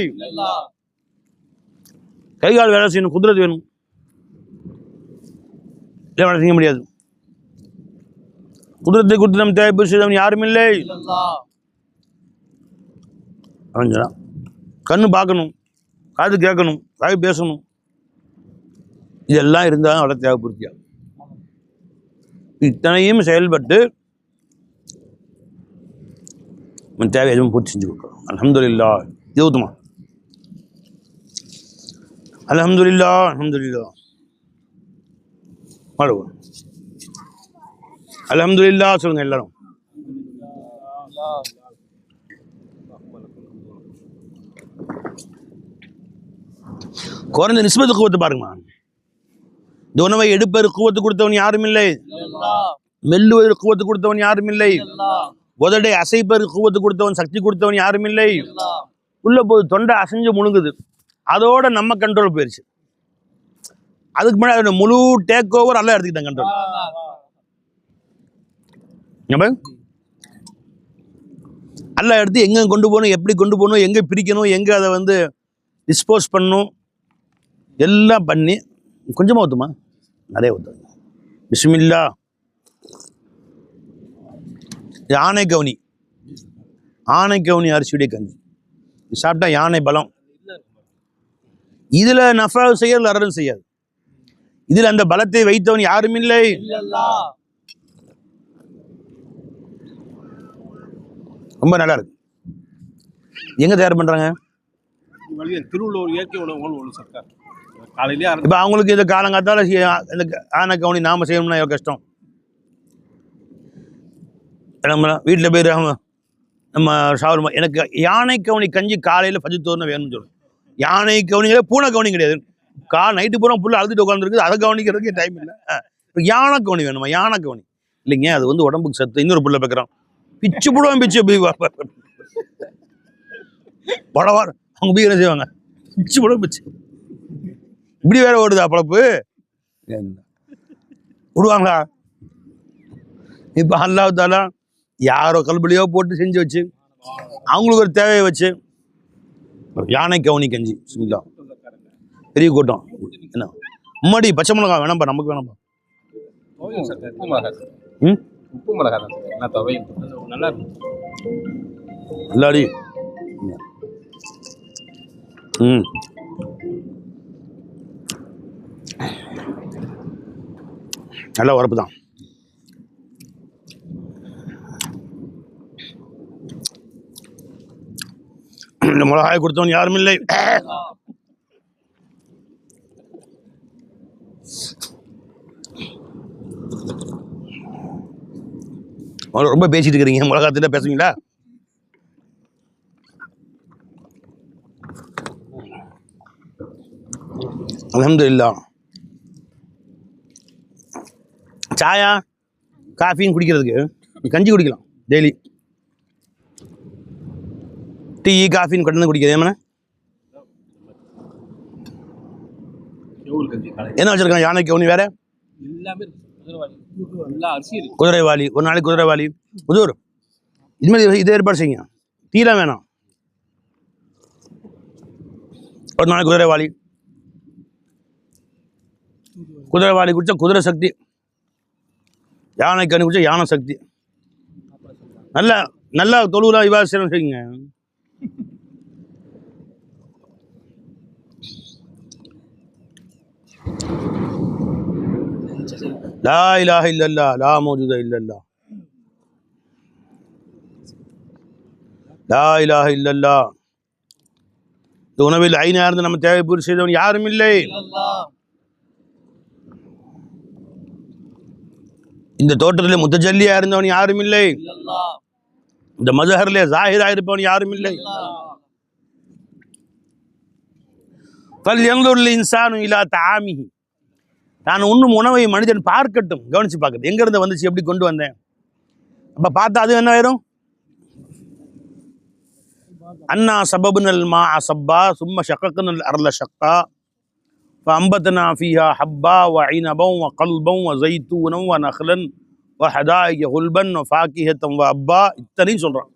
[SPEAKER 1] கை கால் வேலை செய்யணும், குதிரத்து வேணும், இல்லை வேலை செய்ய முடியாது. குதிரத்தை கொடுத்து நம்ம தேவை பூர்த்தி செய்தவன் யாரும் இல்லை. கண்ணு பார்க்கணும், காது கேட்கணும், வாய் பேசணும், இதெல்லாம் இருந்தாலும் அவளை தேவை பூர்த்தியாகும். இத்தனையும் செயல்பட்டு தேவை எதுவும் பூர்த்தி செஞ்சு கொடுக்குறோம். அல்ஹம்துலில்லாஹ். இது ஊத்துமா? அல்ஹம்துலில்லாஹ் அல்ஹம்துலில்லாஹ் பாடுவோம். அல்ஹம்துலில்லாஹ் சொல்லுங்க எல்லாரும். குறைந்த நிஸ்பத்து குவத்து பாருங்கம்மா. இந்த உணவை எடுப்பதற்கு குவத்து கொடுத்தவன் யாரும் இல்லை. மெல்லுவதற்கு குவத்து கொடுத்தவன் யாரும் இல்லை. உதடை அசைப்பதற்கு குவத்து கொடுத்தவன், சக்தி கொடுத்தவன் யாரும் இல்லை. உள்ள போது தொண்டை அசைஞ்சு முழுங்குது, அதோட நம்ம கண்ட்ரோல் போயிடுச்சு. அதுக்கு முன்னாடி முழு டேக் ஓவர் எல்லாம் எடுத்துக்கிட்டேன் கண்ட்ரோல். எல்லாம் எடுத்து எங்கே கொண்டு போகணும், எப்படி கொண்டு போகணும், எங்கே பிரிக்கணும், எங்கே அதை வந்து டிஸ்போஸ் பண்ணணும், எல்லாம் பண்ணி கொஞ்சமாக ஊற்றுமா, நிறைய ஊற்றுங்க. பிஸ்மில்லா. இது ஆனைக்கவுனி, ஆனைக்கவுனி அரிசியுடைய கஞ்சி. இது சாப்பிட்டா யானை பலம். இதுல நஃபா செய்யாது, அறரும் செய்யாது. இதில் அந்த பலத்தை வைத்தவன் யாரும் இல்லை. ரொம்ப நல்லா இருக்கு. எங்க தயார் பண்றாங்க?
[SPEAKER 3] திருவள்ளூர் இயற்கை உணவு சர்க்கார் காலையிலே
[SPEAKER 1] இப்ப அவங்களுக்கு இந்த காலங்காத்தால இந்த ஆனை கவுனி நாம செய்யணும்னா எவ்வளவு கஷ்டம். நம்ம வீட்டில் போய் நம்ம ஷாவல் எனக்கு யானை கவுனி கஞ்சி காலையில் பஜ்ஜுத்தோர்னு வேணும்னு சொல்லுவேன். யானை கவுனிங்களே பூனை கவுனி கிடையாது. நைட்டு பூரா புள்ள அழுதுட்டு உட்காந்துருக்கு, அதை கவனிக்கிறதுக்கே டைம் இல்லை. யானை கவுனி வேணுமா? யானை கவுனி இல்லைங்க, அது வந்து உடம்புக்கு சத்து. இன்னொரு புள்ள வைக்கிறான், பிச்சு போடுவான், பிச்சு படவார் அவங்க போய் என்ன செய்வாங்க, பிச்சு போடுவோம், பிச்சு இப்படி வேற ஓடுதா பழப்பு விடுவாங்களா? இப்போ அல்லாஹ் தாலா யாரோ கல்பலியோ போட்டு செஞ்சு வச்சு அவங்களுக்கு ஒரு தேவையை வச்சு யானை கவுனி கஞ்சி. பெரிய கூட்டம் என்ன முன்னாடி பச்சை மிளகா வேணாம்பா, நமக்கு வேணாம்பா.
[SPEAKER 3] உப்பு மிளகா நல்லா இருக்கும்.
[SPEAKER 1] இல்லாடி நல்லா உரப்பு தான். இந்த மிளகாய் கொடுத்தவன் யாரும் இல்லை. ரொம்ப பேசிட்டு இருக்கிறீங்க, மிளகாத்திட்ட பேசுவீங்களா? அல்ஹம்துலில்லாஹ். சாயா காஃபின்னு குடிக்கிறதுக்கு கஞ்சி குடிக்கலாம் டெய்லி. டீ காஃபின்னு கொண்டு குடிக்கிறது ஏன்னா என்ன வச்சிருக்காங்க? யானை கவுனி வேற குதிரைவாளி, ஒரு நாளைக்கு குதிரைவாளி புதூர் இதுமாதிரி இதை ஏற்பாடு செய்யுங்க. டீலாம் வேணாம், ஒரு நாளைக்கு குதிரைவாளி. குதிரைவாளி குடிச்சா குதிரை சக்தி, யானை கனி குடிச்சா யானை சக்தி. நல்லா நல்லா தொழுலாம் விவாசம் செய்யுங்க. லா இலாஹ இல்லல்லாஹ் லா மௌஜூத இல்லல்லாஹ் லா இலாஹ இல்லல்லாஹ். இந்த உணவில் ஐநா இருந்து நம்ம தேவை பூர்த்தி செய்தவன் யாரும் இல்லை. இந்த தோட்டத்தில் முத்தஜல்லியா இருந்தவன் யாரும் இல்லை. இந்த மதுஹர்ல ஜாஹிரா இருப்பவன் யாரும் இல்லை. ஃபல்யன்துர் இன்சானு இலா தஆமிஹி. நான் உண்ணும் உணவை மனிதன் பார்க்கட்டும், கவனிச்சு பார்க்கட்டும், எங்க இருந்து வந்துச்சு, எப்படி கொண்டு வந்தேன். அப்ப பார்த்தா அது என்ன ஆயிரும்? அன்னா சபபுனல் மா சப்பா சும்ம ஷக்கக்னல் அர்ல ஷக்கா ஃபஅம்பத்னா ஃபீஹா ஹப்பா வஇனபன் வகல்பன் வஸைத்தூனன் வநக்லன் வஹதாயிக குல்பன் வஃபாகிஹத்தன் வஅப்பா. இத்தனையும் சொல்றான்.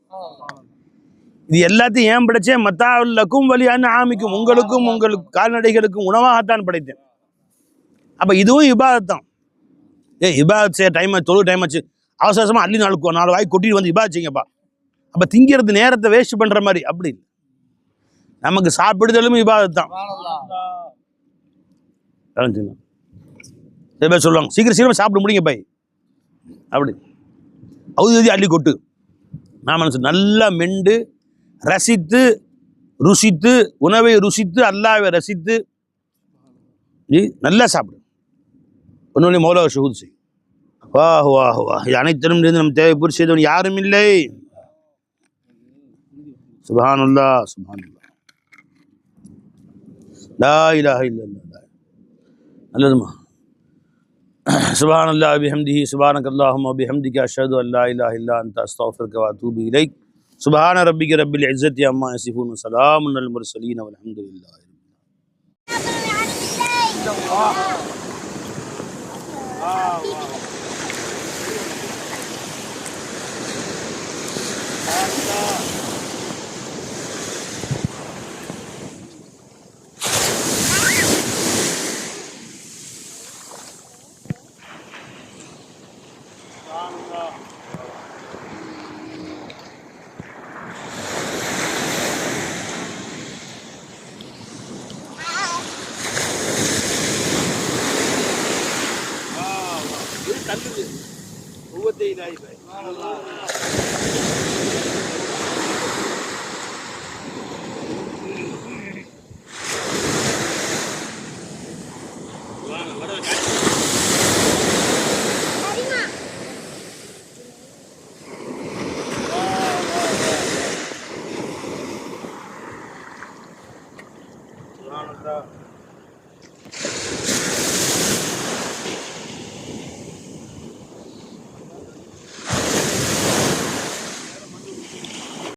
[SPEAKER 1] இது எல்லாத்தையும் ஏன் படைச்சேன்? மத்தாஉல்லக்கும் வலி அன்ஆமிக்கும், உங்களுக்கும் உங்களுக்கு கால்நடைகளுக்கும் உணவாகத்தான் படைத்தேன். அப்ப இதுவும் இபாதத் தான். இபாதத் செய்ய டைம் ஆச்சு, தொழு டைம் ஆச்சு, அவசரமா அள்ளி 4 வாய் கொட்டிட்டு வந்து இபாதத் செய்யுங்கப்பா. அப்ப திங்கிறது நேரத்தை வேஸ்ட் பண்ற மாதிரி அப்படி இல்லை. நமக்கு சாப்பிடுதலும் இபாதத் தான். சில பேர் சொல்லுவாங்க, சீக்கிரம் சாப்பிட முடியுங்க பை அப்படி அவுதி அள்ளி கொட்டு. நான் மனசு நல்லா மெண்டு ரசித்து ருசித்து உணவை ருசித்து அல்லாவை ரசித்து நல்லா சாப்பிடு. ஒன்று மௌலாவை ஷுஹூத் செய். வாஹ் வாஹ் வாஹ். இது அனைத்திலும் இருந்து நம்ம தேவை பூர்த்தி செய்தவன் யாரும் இல்லை. சுப்ஹானல்லாஹ் சுப்ஹானல்லாஹ் லா இலாஹ இல்லல்லாஹ். நல்லதுமா. சுப்ஹானல்லாஹ் பிஹம்திஹி சுப்ஹானக்கல்லாஹும்ம பிஹம்திக அஷ்ஹது அன் லா இலாஹ இல்லா அன்த அஸ்தக்ஃபிருக வ அத்தூபு இலைக். சுப்ஹான ரப்பிக ரப்பில் இஸ்ஸத்தி அம்மா யசிஃபூன் வ ஸலாமுன் அலல் முர்ஸலீன் வல்ஹம்துலில்லாஹி. தள்ளுது ஒவ்வொருத்தையும் சரிம்மா